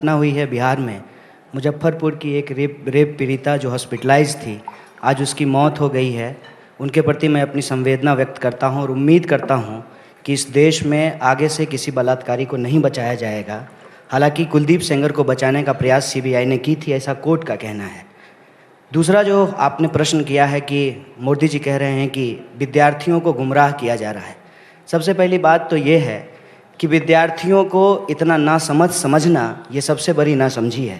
घटना हुई है बिहार में। मुजफ्फरपुर की एक रेप पीड़िता जो हॉस्पिटलाइज थी, आज उसकी मौत हो गई है। उनके प्रति मैं अपनी संवेदना व्यक्त करता हूं और उम्मीद करता हूं कि इस देश में आगे से किसी बलात्कारी को नहीं बचाया जाएगा। हालांकि कुलदीप सेंगर को बचाने का प्रयास सीबीआई ने की थी, ऐसा कोर्ट का कहना है। दूसरा जो आपने प्रश्न किया है कि मोदी जी कह रहे हैं कि विद्यार्थियों को गुमराह किया जा रहा है। सबसे पहली बात तो ये है कि विद्यार्थियों को इतना नासमझ समझना ये सबसे बड़ी नासमझी है।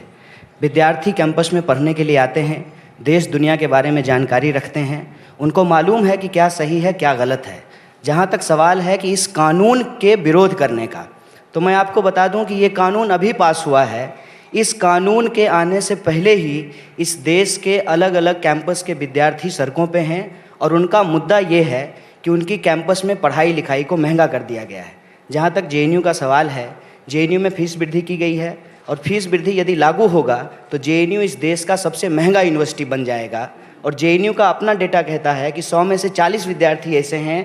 विद्यार्थी कैंपस में पढ़ने के लिए आते हैं, देश दुनिया के बारे में जानकारी रखते हैं, उनको मालूम है कि क्या सही है क्या गलत है। जहाँ तक सवाल है कि इस कानून के विरोध करने का, तो मैं आपको बता दूं कि ये कानून अभी पास हुआ है। इस कानून के आने से पहले ही इस देश के अलग अलग कैंपस के विद्यार्थी सड़कों पे हैं और उनका मुद्दा ये है कि उनकी कैंपस में पढ़ाई लिखाई को महंगा कर दिया गया है। जहाँ तक जेएनयू का सवाल है, जेएनयू में फीस वृद्धि की गई है और फीस वृद्धि यदि लागू होगा तो जेएनयू इस देश का सबसे महंगा यूनिवर्सिटी बन जाएगा। और जेएनयू का अपना डेटा कहता है कि 100 में से 40 विद्यार्थी ऐसे हैं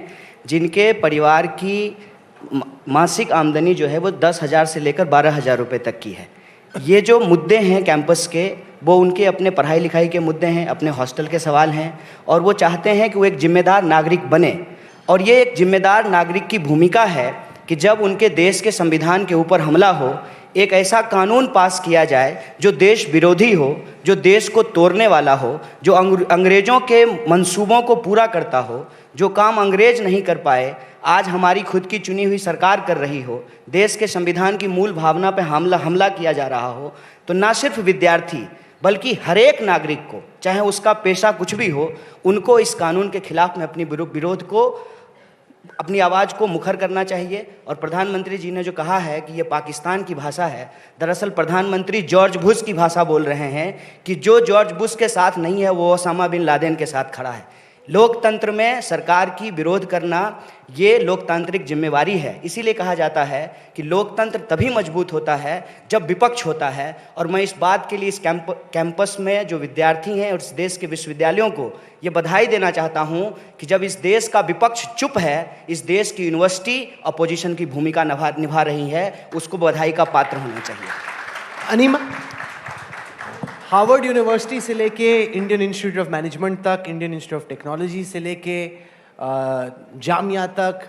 जिनके परिवार की मासिक आमदनी जो है वो 10,000 से लेकर 12,000 रुपये तक की है। ये जो मुद्दे हैं कैंपस के, वो उनके अपने पढ़ाई लिखाई के मुद्दे हैं, अपने हॉस्टल के सवाल हैं, और वो चाहते हैं कि वो एक जिम्मेदार नागरिक बने। और ये एक जिम्मेदार नागरिक की भूमिका है कि जब उनके देश के संविधान के ऊपर हमला हो, एक ऐसा कानून पास किया जाए जो देश विरोधी हो, जो देश को तोड़ने वाला हो, जो अंग्रेज़ों के मंसूबों को पूरा करता हो। जो काम अंग्रेज नहीं कर पाए आज हमारी खुद की चुनी हुई सरकार कर रही हो, देश के संविधान की मूल भावना पर हमला किया जा रहा हो, तो ना सिर्फ विद्यार्थी बल्कि हर एक नागरिक को, चाहे उसका पेशा कुछ भी हो, उनको इस कानून के खिलाफ में अपनी विरोध को, अपनी आवाज़ को मुखर करना चाहिए। और प्रधानमंत्री जी ने जो कहा है कि ये पाकिस्तान की भाषा है, दरअसल प्रधानमंत्री जॉर्ज बुश की भाषा बोल रहे हैं कि जो जॉर्ज बुश के साथ नहीं है वो ओसामा बिन लादेन के साथ खड़ा है। लोकतंत्र में सरकार की विरोध करना ये लोकतांत्रिक जिम्मेवारी है। इसीलिए कहा जाता है कि लोकतंत्र तभी मजबूत होता है जब विपक्ष होता है। और मैं इस बात के लिए इस कैंपस में जो विद्यार्थी हैं और इस देश के विश्वविद्यालयों को ये बधाई देना चाहता हूं कि जब इस देश का विपक्ष चुप है, इस देश की यूनिवर्सिटी अपोजिशन की भूमिका निभा रही है, उसको बधाई का पात्र होना चाहिए। अनीमा, हार्वर्ड यूनिवर्सिटी से लेके इंडियन इंस्टीट्यूट ऑफ मैनेजमेंट तक, इंडियन इंस्टीट्यूट ऑफ टेक्नोलॉजी से लेके जामिया तक,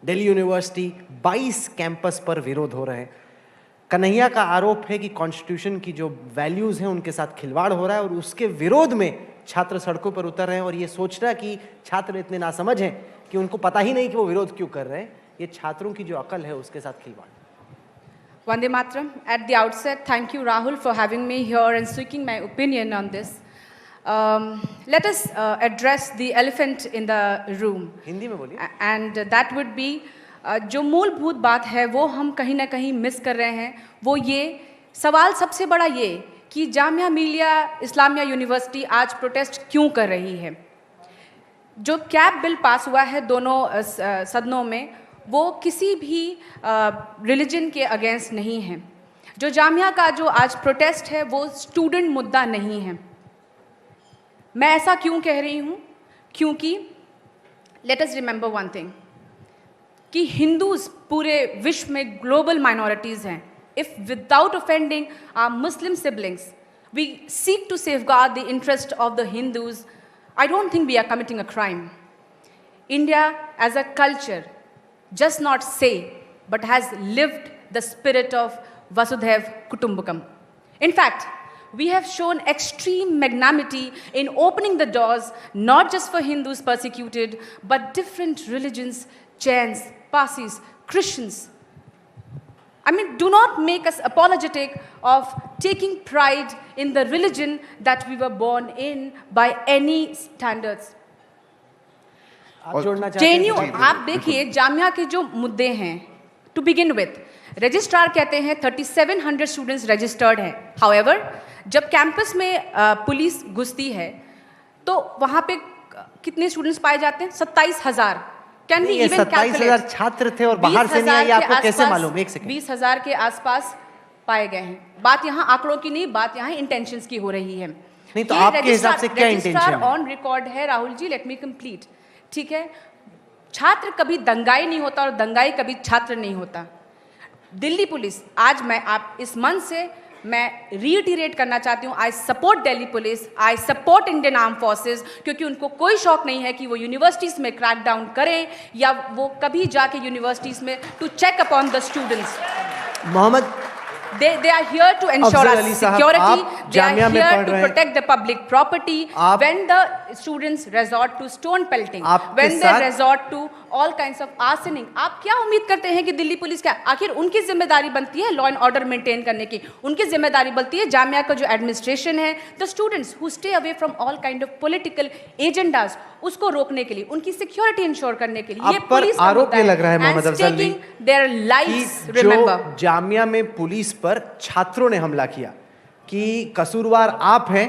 दिल्ली यूनिवर्सिटी, 22 कैंपस पर विरोध हो रहे हैं। कन्हैया का आरोप है कि कॉन्स्टिट्यूशन की जो वैल्यूज़ हैं उनके साथ खिलवाड़ हो रहा है और उसके विरोध में छात्र सड़कों पर उतर रहे हैं। और ये सोचना कि छात्र इतने नासमझ हैं कि उनको पता ही नहीं कि वो विरोध क्यों कर रहे हैं, ये छात्रों की जो अकल है उसके साथ खिलवाड़। Vande Mataram. At the outset, thank you, Rahul, for having me here and seeking my opinion on this. Let us address the elephant in the room. Hindi में बोलिए। And that would be जो मूलभूत बात है वो हम कहीं ना कहीं मिस कर रहे हैं। वो ये सवाल सबसे बड़ा ये कि जामिया मिलिया इस्लामिया यूनिवर्सिटी आज प्रोटेस्ट क्यों कर रही है। जो कैप बिल पास हुआ है दोनों सदनों में, वो किसी भी रिलीजन के अगेंस्ट नहीं है। जो जामिया का जो आज प्रोटेस्ट है वो स्टूडेंट मुद्दा नहीं है। मैं ऐसा क्यों कह रही हूँ? क्योंकि let us remember one thing कि हिंदूज पूरे विश्व में ग्लोबल माइनॉरिटीज़ हैं। If without offending our Muslim siblings we seek to safeguard the interest of the Hindus, I don't think we are committing a crime. India as a culture just not say, but has lived the spirit of Vasudhaiv Kutumbakam. In fact, we have shown extreme magnanimity in opening the doors, not just for Hindus persecuted, but different religions, Jains, Parsis, Christians. I mean, do not make us apologetic of taking pride in the religion that we were born in by any standards. JNU, आप देखिए जामिया के जो मुद्दे हैं, to begin with registrar कहते हैं 3700 students registered हैं। However जब कैंपस में पुलिस घुसती है तो वहाँ पे कितने स्टूडेंट्स पाए जाते हैं? 27,000। कैन वी इवन 27,000 छात्र थे और बाहर से नहीं आए, आपको कैसे मालूम? एक सेकंड। 20,000 के आसपास पाए गए हैं। बात यहाँ आंकड़ों की नहीं, बात यहाँ इंटेंशंस की हो रही है। नहीं तो आपके हिसाब से क्या इंटेंशन है? ऑन रिकॉर्ड है Rahul ji, let me complete. ठीक है, छात्र कभी दंगाई नहीं होता और दंगाई कभी छात्र नहीं होता। दिल्ली पुलिस, आज मैं आप इस मंच से मैं रीइटरेट करना चाहती हूँ, I support Delhi police, I support Indian arm forces, क्योंकि उनको कोई शौक नहीं है कि वो यूनिवर्सिटीज़ में क्रैक डाउन करें या वो कभी जाके यूनिवर्सिटीज़ में to check upon the students. Mohammed They are here to ensure Afzal our Ali साहब, security. आप They are जामिया में here पढ़ to रहे हैं। protect the public property. When the students resort to stone pelting, आपके when they साथ- resort to all kinds of arsoning, आप क्या उम्मीद करते हैं कि दिल्ली पुलिस क्या, आखिर उनकी जिम्मेदारी बनती है लॉ एंड ऑर्डर मेंटेन करने की, उनकी जिम्मेदारी बनती है जामिया का जो एडमिनिस्ट्रेशन है, the students who stay away from all kind of political agendas, उसको रोकने के लिए, उनकी सिक्योरिटी इंश्योर करने के लिए आप ये पर पुलिस का आरोप मुद्दा ये लग रहा है Mohammad and Afzal Ali, taking their lives, कि remember. जो जामिया में पुलिस पर छात्रों ने हमला किया कि कसूरवार आप हैं,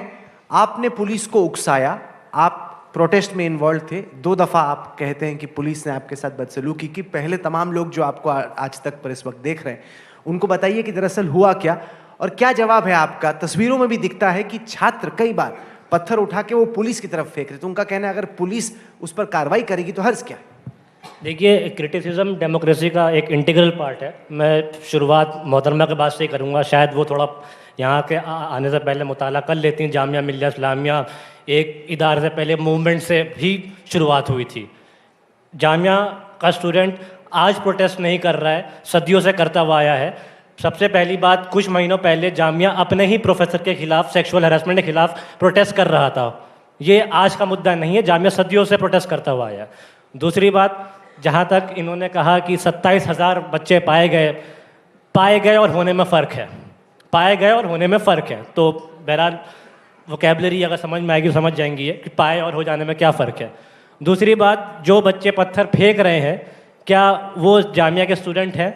आपने पुलिस को उकसाया, आप प्रोटेस्ट में इन्वॉल्व थे, 2 दफ़ा आप कहते हैं कि पुलिस ने आपके साथ बदसलूकी की। पहले तमाम लोग जो आपको आज तक पर इस वक्त देख रहे हैं उनको बताइए कि दरअसल हुआ क्या और क्या जवाब है आपका। तस्वीरों में भी दिखता है कि छात्र कई बार पत्थर उठा के वो पुलिस की तरफ फेंक रहे, तो उनका कहना है अगर पुलिस उस पर कार्रवाई करेगी तो हर्ज क्या है? देखिए, क्रिटिसिज्म डेमोक्रेसी का एक इंटीग्रल पार्ट है। मैं शुरुआत मोहतरमा के बाद से ही करूँगा, शायद वो थोड़ा यहाँ के आने से पहले मुताला कर लेती हैं। जामिया मिल्लिया इस्लामिया एक इदारे से पहले मूवमेंट से भी शुरुआत हुई थी। जामिया का स्टूडेंट आज प्रोटेस्ट नहीं कर रहा है, सदियों से करता हुआ आया है। सबसे पहली बात, कुछ महीनों पहले जामिया अपने ही प्रोफेसर के खिलाफ सेक्सुअल हैरेसमेंट के खिलाफ प्रोटेस्ट कर रहा था। ये आज का मुद्दा नहीं है, जामिया सदियों से प्रोटेस्ट करता हुआ आया। दूसरी बात, जहाँ तक इन्होंने कहा कि 27,000 बच्चे पाए गए और होने में फ़र्क है, पाए गए और होने में फ़र्क है, तो बहरहाल वोकेबलरी अगर समझ में आएगी समझ जाएंगी कि पाए और हो जाने में क्या फ़र्क है। दूसरी बात, जो बच्चे पत्थर फेंक रहे हैं क्या वो जामिया के स्टूडेंट हैं,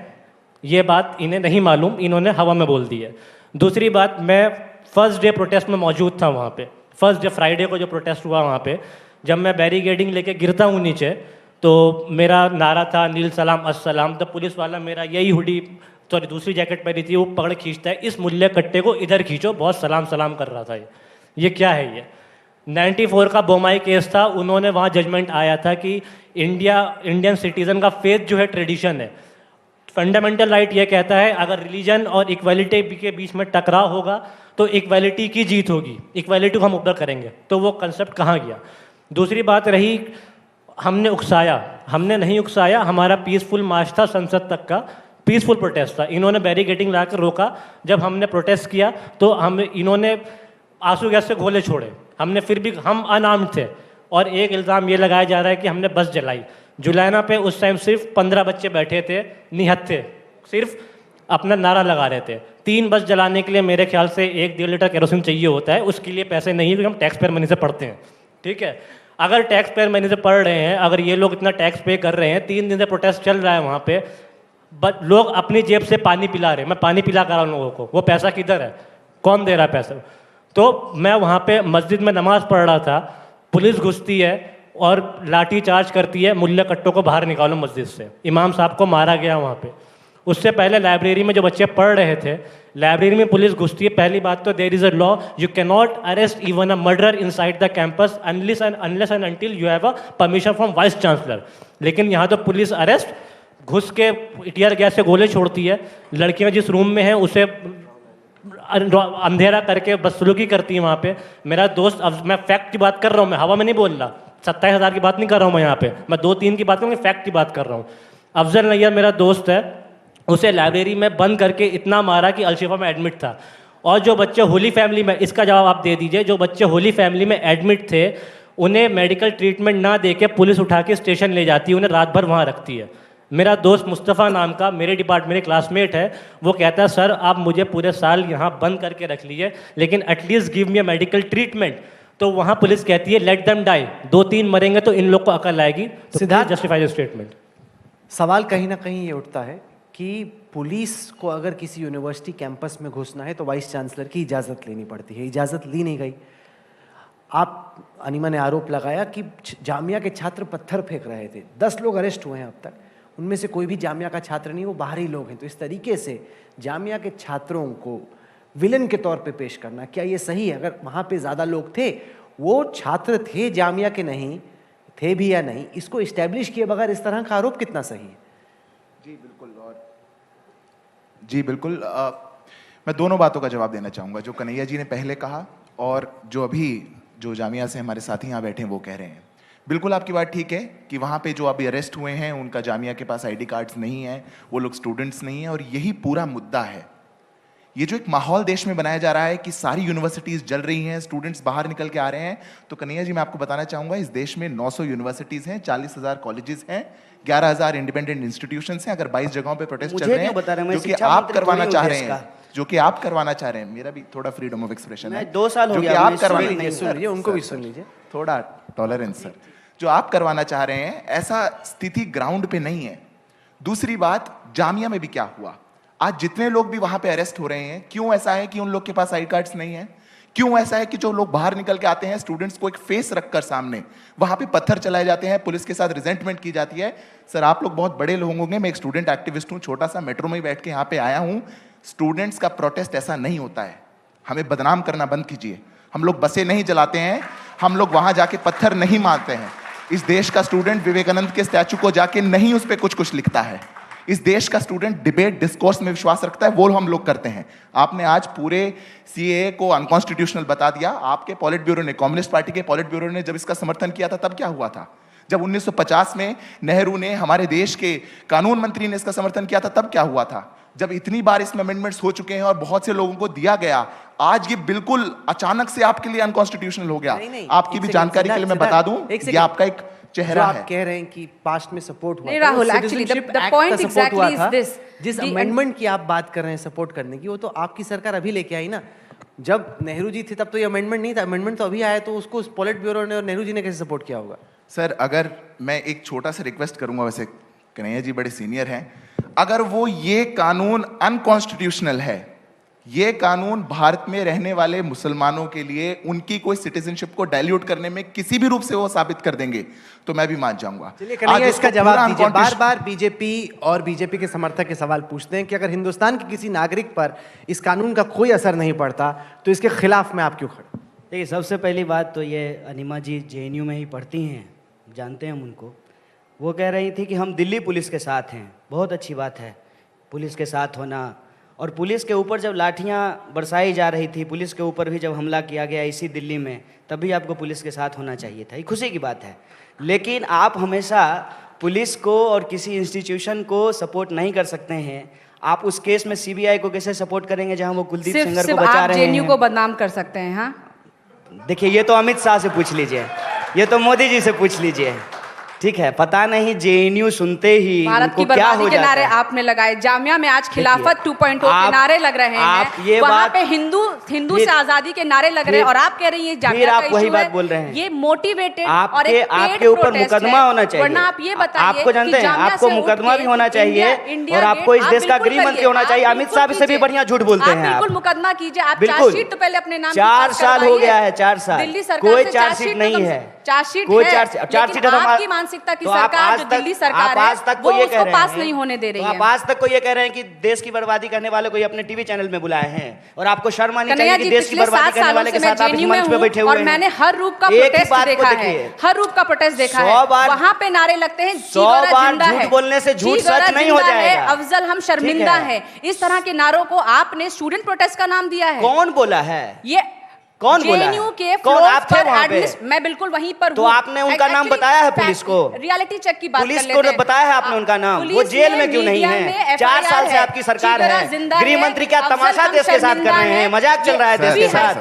ये बात इन्हें नहीं मालूम, इन्होंने हवा में बोल दी है। दूसरी बात, मैं फर्स्ट डे प्रोटेस्ट में मौजूद था वहाँ पे, फर्स्ट डे फ्राइडे को जो प्रोटेस्ट हुआ वहाँ पे, जब मैं बैरिकेडिंग लेके गिरता हूँ नीचे तो मेरा नारा था नील सलाम अस्सलाम। तो पुलिस वाला मेरा यही हुडी सॉरी दूसरी जैकेट पहनी थी, वो पकड़ खींचता है, इस मुल्ले कट्टे को इधर खींचो, बहुत सलाम सलाम कर रहा था। ये क्या है? ये 94 का बोमाई केस था, उन्होंने वहाँ जजमेंट आया था कि इंडियन सिटीज़न का फेथ जो है ट्रेडिशन है। फंडामेंटल राइट ये कहता है अगर रिलीजन और इक्वालिटी के बीच में टकराव होगा तो इक्वालिटी की जीत होगी, इक्वालिटी को हम ऊपर करेंगे। तो वो कंसेप्ट कहाँ गया? दूसरी बात रही, हमने उकसाया, हमने नहीं उकसाया, हमारा पीसफुल मार्च था संसद तक का, पीसफुल प्रोटेस्ट था। इन्होंने बैरिकेडिंग ला कर रोका, जब हमने प्रोटेस्ट किया तो इन्होंने आंसू गैस से गोले छोड़े, हमने फिर भी हम अनआर्म्ड थे। और एक इल्ज़ाम ये लगाया जा रहा है कि हमने बस जलाई। जुलैना पे उस टाइम सिर्फ 15 बच्चे बैठे थे, निहत्थे, सिर्फ अपना नारा लगा रहे थे। 3 बस जलाने के लिए मेरे ख्याल से 1-1.5 लीटर केरोसिन चाहिए होता है, उसके लिए पैसे नहीं है क्योंकि हम टैक्स पेयर मनी से पढ़ते हैं। ठीक है, अगर टैक्स पेयर मनी से पढ़ रहे हैं, अगर ये लोग इतना टैक्स पे कर रहे हैं, 3 दिन से प्रोटेस्ट चल रहा है वहाँ पे, बट लोग अपनी जेब से पानी पिला रहे हैं, मैं पानी पिला कर रहा हूँ लोगों को, वो पैसा किधर है? कौन दे रहा है पैसा? तो मैं वहाँ पे मस्जिद में नमाज़ पढ़ रहा था, पुलिस घुसती है और लाठी चार्ज करती है, मुल्ले कट्टों को बाहर निकालो मस्जिद से, इमाम साहब को मारा गया वहाँ पे। उससे पहले लाइब्रेरी में जो बच्चे पढ़ रहे थे, लाइब्रेरी में पुलिस घुसती है। पहली बात तो there is a law, you can not arrest even a murderer inside the campus unless and until you have a permission from vice chancellor. लेकिन यहाँ तो पुलिस अरेस्ट, घुस के टीयर गैस से गोले छोड़ती है, लड़कियाँ जिस रूम में हैं उसे अंधेरा करके बदसलूकी करती है वहाँ पे। मेरा दोस्त, अब मैं फैक्ट की बात कर रहा हूँ, मैं हवा में नहीं बोल रहा, 27,000 की बात नहीं कर रहा हूँ मैं यहाँ पे, मैं 2-3 की बात करूँगा, फैक्ट की बात कर रहा हूँ। अफजल नैयर मेरा दोस्त है, उसे लाइब्रेरी में बंद करके इतना मारा कि अलशिफा में एडमिट था। और जो बच्चे होली फैमिली में, इसका जवाब आप दे दीजिए, जो बच्चे होली फैमिली में एडमिट थे उन्हें मेडिकल ट्रीटमेंट ना दे के पुलिस उठा के स्टेशन ले जाती है, उन्हें रात भर वहाँ रखती है। मेरा दोस्त मुस्तफ़ा नाम का मेरे डिपार्टमेंट में क्लासमेट है, वो कहता है सर आप मुझे पूरे साल यहाँ बंद करके रख लीजिए लेकिन at least give me a medical treatment. तो वहाँ पुलिस कहती है लेट देम डाई, 2-3 मरेंगे तो इन लोग को अकल आएगी। तो सिद्धार्थ, जस्टिफाई स्टेटमेंट। सवाल कहीं ना कहीं ये उठता है कि पुलिस को अगर किसी यूनिवर्सिटी कैंपस में घुसना है तो वाइस चांसलर की इजाज़त लेनी पड़ती है, इजाज़त ली नहीं गई। आप अनिमा ने आरोप लगाया कि जामिया के छात्र पत्थर फेंक रहे थे, 10 लोग अरेस्ट हुए हैं अब तक, उनमें से कोई भी जामिया का छात्र नहीं, वो बाहरी लोग हैं। तो इस तरीके से जामिया के छात्रों को विलन के तौर पे पेश करना, क्या ये सही है? अगर वहाँ पे ज़्यादा लोग थे, वो छात्र थे जामिया के नहीं थे भी या नहीं, इसको इस्टेब्लिश किए बगैर इस तरह का आरोप कितना सही है? जी बिल्कुल। और जी बिल्कुल, मैं दोनों बातों का जवाब देना चाहूँगा, जो कन्हैया जी ने पहले कहा और जो अभी जो जामिया से हमारे साथी यहाँ बैठे हैं वो कह रहे हैं। बिल्कुल आपकी बात ठीक है कि वहाँ पे जो अभी अरेस्ट हुए हैं उनका जामिया के पास आईडी कार्ड्स नहीं है, वो लोग स्टूडेंट्स नहीं हैं, और यही पूरा मुद्दा है। ये जो एक माहौल देश में बनाया जा रहा है कि सारी यूनिवर्सिटीज़ जल रही हैं, स्टूडेंट्स बाहर निकल के आ रहे हैं, तो कन्हैया जी मैं आपको बताना चाहूँगा इस देश में 900 यूनिवर्सिटीज़ हैं, 40,000 कॉलेजेस हैं, 11,000 इंडिपेंडेंट इंस्टीट्यूशंस हैं। अगर 22 जगहों पे प्रोटेस्ट चल रहे हैं जो कि आप करवाना चाह रहे हैं, जो कि आप करवाना चाह रहे हैं, मेरा भी थोड़ा फ्रीडम ऑफ एक्सप्रेशन है, 2 साल हो जो कि गया, आप करवाना सुन लीजिए, उनको भी सुन लीजिए, थोड़ा टॉलरेंस सर, जो आप करवाना चाह रहे हैं ऐसा स्थिति ग्राउंड पे नहीं है। दूसरी बात, जामिया में भी क्या हुआ, आज जितने लोग भी वहां पे अरेस्ट हो रहे हैं, क्यों ऐसा है कि उन लोग के पास आई कार्ड्स नहीं है? क्यों ऐसा है कि जो लोग बाहर निकल के आते हैं, स्टूडेंट्स को एक फेस रखकर सामने वहां पे पत्थर चलाए जाते हैं, पुलिस के साथ रिजेंटमेंट की जाती है? सर आप लोग बहुत बड़े लोग होंगे, मैं एक स्टूडेंट एक्टिविस्ट हूं, छोटा सा मेट्रो में ही बैठ के यहाँ पे आया हूं। स्टूडेंट्स का प्रोटेस्ट ऐसा नहीं होता है, हमें बदनाम करना बंद कीजिए। हम लोग बसें नहीं जलाते हैं, हम लोग वहां जाके पत्थर नहीं मारते हैं। इस देश का स्टूडेंट विवेकानंद के स्टैचू को जाके नहीं उस पर कुछ लिखता है। इस देश का स्टूडेंट डिबेट डिस्कोर्स में विश्वास रखता है, वो हम लोग करते हैं। आपने आज पूरे सीएए को अनकॉन्स्टिट्यूशनल बता दिया। आपके पॉलिट ब्यूरो ने, कम्युनिस्ट पार्टी के पॉलिट ब्यूरो ने जब इसका समर्थन किया था तब क्या हुआ था? जब 1950 में नेहरू ने, हमारे देश के कानून मंत्री ने इसका समर्थन किया था तब क्या हुआ था? जब इतनी बार इसमें अमेंडमेंट्स हो चुके हैं और बहुत से लोगों को दिया गया, आज ये बिल्कुल अचानक से आपके लिए अनकॉन्स्टिट्यूशनल हो गया। आपकी भी जानकारी के लिए मैं बता दूं, ये आपका एक चेहरा है। आप कह रहे हैं कि पास्ट में सपोर्ट हुआ, नहीं Rahul, actually the point exactly is this, जिस अमेंडमेंट की आप बात कर रहे हैं सपोर्ट करने की, वो तो आपकी सरकार अभी लेके आई ना। जब नेहरू जी थे तब तो ये अमेंडमेंट नहीं था, अमेंडमेंट तो अभी आया, तो उसको पॉलिट ब्यूरो ने और नेहरू जी ने कैसे सपोर्ट किया होगा? सर अगर मैं एक छोटा सा रिक्वेस्ट करूंगा, वैसे कन्हैया जी बड़े सीनियर हैं, अगर वो ये कानून अनकॉन्स्टिट्यूशनल है, ये कानून भारत में रहने वाले मुसलमानों के लिए उनकी कोई सिटीजनशिप को डाइल्यूट करने में किसी भी रूप से वो साबित कर देंगे तो मैं भी मान जाऊंगा। चलिए कन्हैया, इसका जवाब दीजिए। बार बार बीजेपी और बीजेपी के समर्थक के सवाल पूछते हैं कि अगर हिंदुस्तान के किसी नागरिक पर इस कानून का कोई असर नहीं पड़ता तो इसके खिलाफ में आप क्यों खड़े? देखिए, सबसे पहली बात तो ये, अनिमा जी जेएनयू में ही पढ़ती हैं, जानते हैं हम उनको। वो कह रही थी कि हम दिल्ली पुलिस के साथ हैं। बहुत अच्छी बात है पुलिस के साथ होना, और पुलिस के ऊपर जब लाठियां बरसाई जा रही थी, पुलिस के ऊपर भी जब हमला किया गया इसी दिल्ली में, तब भी आपको पुलिस के साथ होना चाहिए था। ये खुशी की बात है। लेकिन आप हमेशा पुलिस को और किसी इंस्टीट्यूशन को सपोर्ट नहीं कर सकते हैं। आप उस केस में सीबीआई को कैसे सपोर्ट करेंगे जहां वो कुलदीप सेंगर को बचा रहे हैं? जेएनयू को बदनाम कर सकते हैं। हाँ, देखिए, ये तो अमित शाह से पूछ लीजिए, ये तो मोदी जी से पूछ लीजिए। ठीक है, पता नहीं जेएनयू सुनते ही भारत की बर्बादी के नारे आपने लगाए। जामिया में आज खिलाफत 2.0 के नारे लग रहे हैं, वहाँ पे हिंदू से आजादी के नारे लग रहे हैं, और आप कह रही हैं जामिया का वही बात बोल रहे हैं। ये मोटिवेटेड और एक आपके ऊपर मुकदमा होना चाहिए, वरना आप ये बताइए, आपको जानते हैं, आपको मुकदमा भी होना चाहिए और आपको इस देश का गृह मंत्री होना चाहिए। अमित शाह से भी बढ़िया झूठ बोलते हैं। बिल्कुल मुकदमा कीजिए, आप चार्जशीट तो पहले अपने नाम 4 साल हो गया है, 4 साल दिल्ली सरकार कोई चार्जशीट नहीं है, चार्जशीट कोई है, चार्जशीट आपकी मानसिकता की सरकार जो दिल्ली सरकार है वो उसको पास नहीं होने दे रही है। आप आज तक को ये कह रहे हैं कि देश की बर्बादी करने वाले को अपने टीवी चैनल में बुलाए हैं, और आपको शर्म आनी चाहिए कि देश की बर्बादी करने वाले के साथ आप इस मंच पे बैठे हुए हैं। और मैंने हर रूप का प्रोटेस्ट देखा है, हर रूप का प्रोटेस्ट देखा है। वहां पे नारे लगते हैं 100 बार झूठ बोलने से झूठ सच नहीं हो जाएगा। अफजल हम शर्मिंदा है, इस तरह के नारों को आपने स्टूडेंट प्रोटेस्ट का नाम दिया है। कौन बोला है ये? कौन बोला है? के कौन आप थे वहाँ पे? मैं बिल्कुल वहीं पर तो आपने उनका नाम बताया है पुलिस को? रियलिटी चेक की बात पुलिस को बताया है आपने उनका नाम? वो जेल में क्यों नहीं है? 4 साल से आपकी सरकार है, गृह मंत्री क्या तमाशा देश के साथ कर रहे हैं? मजाक चल रहा है देश के साथ,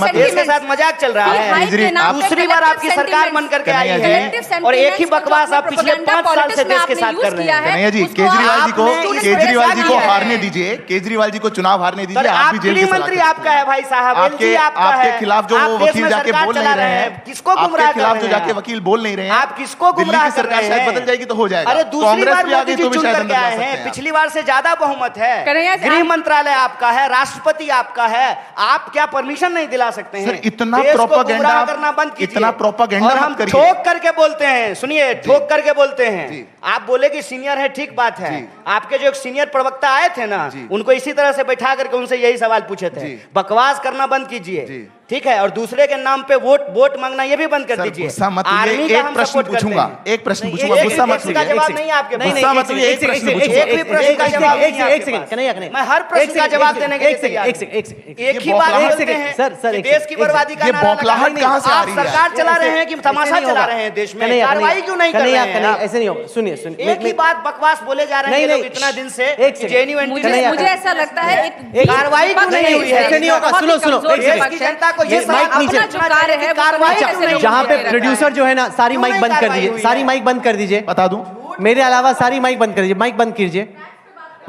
देश के साथ मजाक चल रहा है। दूसरी बार आपकी सरकार बन करके आई है और एक ही बकवास आप पिछले 5 साल से देश के साथ कर रहे हैं। कन्हैया जी, केजरीवाल जी को हारने दीजिए, केजरीवाल जी को चुनाव हारने दीजिए। आप भी गृह मंत्री आपका है भाई साहब, आपके खिलाफ जो वो वकील जाके बोल नहीं रहे हैं, किसको गुमराह आपके खिलाफ जो जाके वकील बोल नहीं रहे हैं, आप किसको गुमराह कर रहे हैं? सरकार शायद बदल जाएगी तो हो जाएगा। अरे दूसरी बार भी आ गई तो भी शायद अंदर जा सकते हैं। पिछली बार से ज्यादा बहुमत है, गृह मंत्रालय आपका है, राष्ट्रपति आपका है, आप क्या परमिशन नहीं दिला सकते हैं? सर इतना प्रोपेगेंडा करना बंद कीजिए, इतना प्रोपेगेंडा और हम ठोक करके बोलते हैं। सुनिए, ठोक करके बोलते हैं। आप बोले कि सीनियर है, ठीक बात है। आपके जो एक सीनियर प्रवक्ता आए थे ना, उनको इसी तरह से बैठा करके उनसे यही सवाल पूछे थे, बकवास करना बंद कीजिए, ठीक है, और दूसरे के नाम पे वोट मांगना ये भी बंद कर सर, दीजिए। गुस्सा मत आर्मी होइए, का एक हम प्रश्न support करते पूछूंगा, हैं। एक प्रश्न नहीं, पूछूंगा, एक गुस्सा मत प्रश्न का होइए। जवाब नहीं है आपके पास। गुस्सा मत होइए, एक प्रश्न पूछूंगा। एक भी प्रश्न का जवाब नहीं है आपके पास। कन्हैया, मैं हर प्रश्न का जवाब देने के लिए तैयार हूं। एक ही बात बौखलाहट- बोलते हैं सर, कि एक देश सेकंड, की एक बर्बादी का ये नारा बौखलाहट लगा। कहाँ से आ आप रही है? सरकार चला रहे हैं कि तमाशा चला रहे हैं देश में? कार्रवाई क्यों नहीं कर रहे हैं आप? ऐसे नहीं होगा, सुनिए एक ही बात बकवास बोले जा रहे हैं ये लोग इतना दिन से एक सेकंड। जेएनयू मुझे ऐसा लगता है एक कार्रवाई क्यों नहीं हुई है? ऐसे नहीं होगा, सुनो, सुनो, देश की जनता को ये माइक नीचे। अपना जो कार्य है वो कार्रवाई करने क्यों से नहीं लोग जहाँ पे मुझे लगता है। प्रोड्यूसर जो है ना, सारी क्यों माइक नहीं बंद कर कार्रवाई दीजिए, हुई सारी है? माइक बंद कर दीजिए। बता दूं, मेरे अलावा सारी माइक बंद कर दीजिए, माइक बंद कीजिए,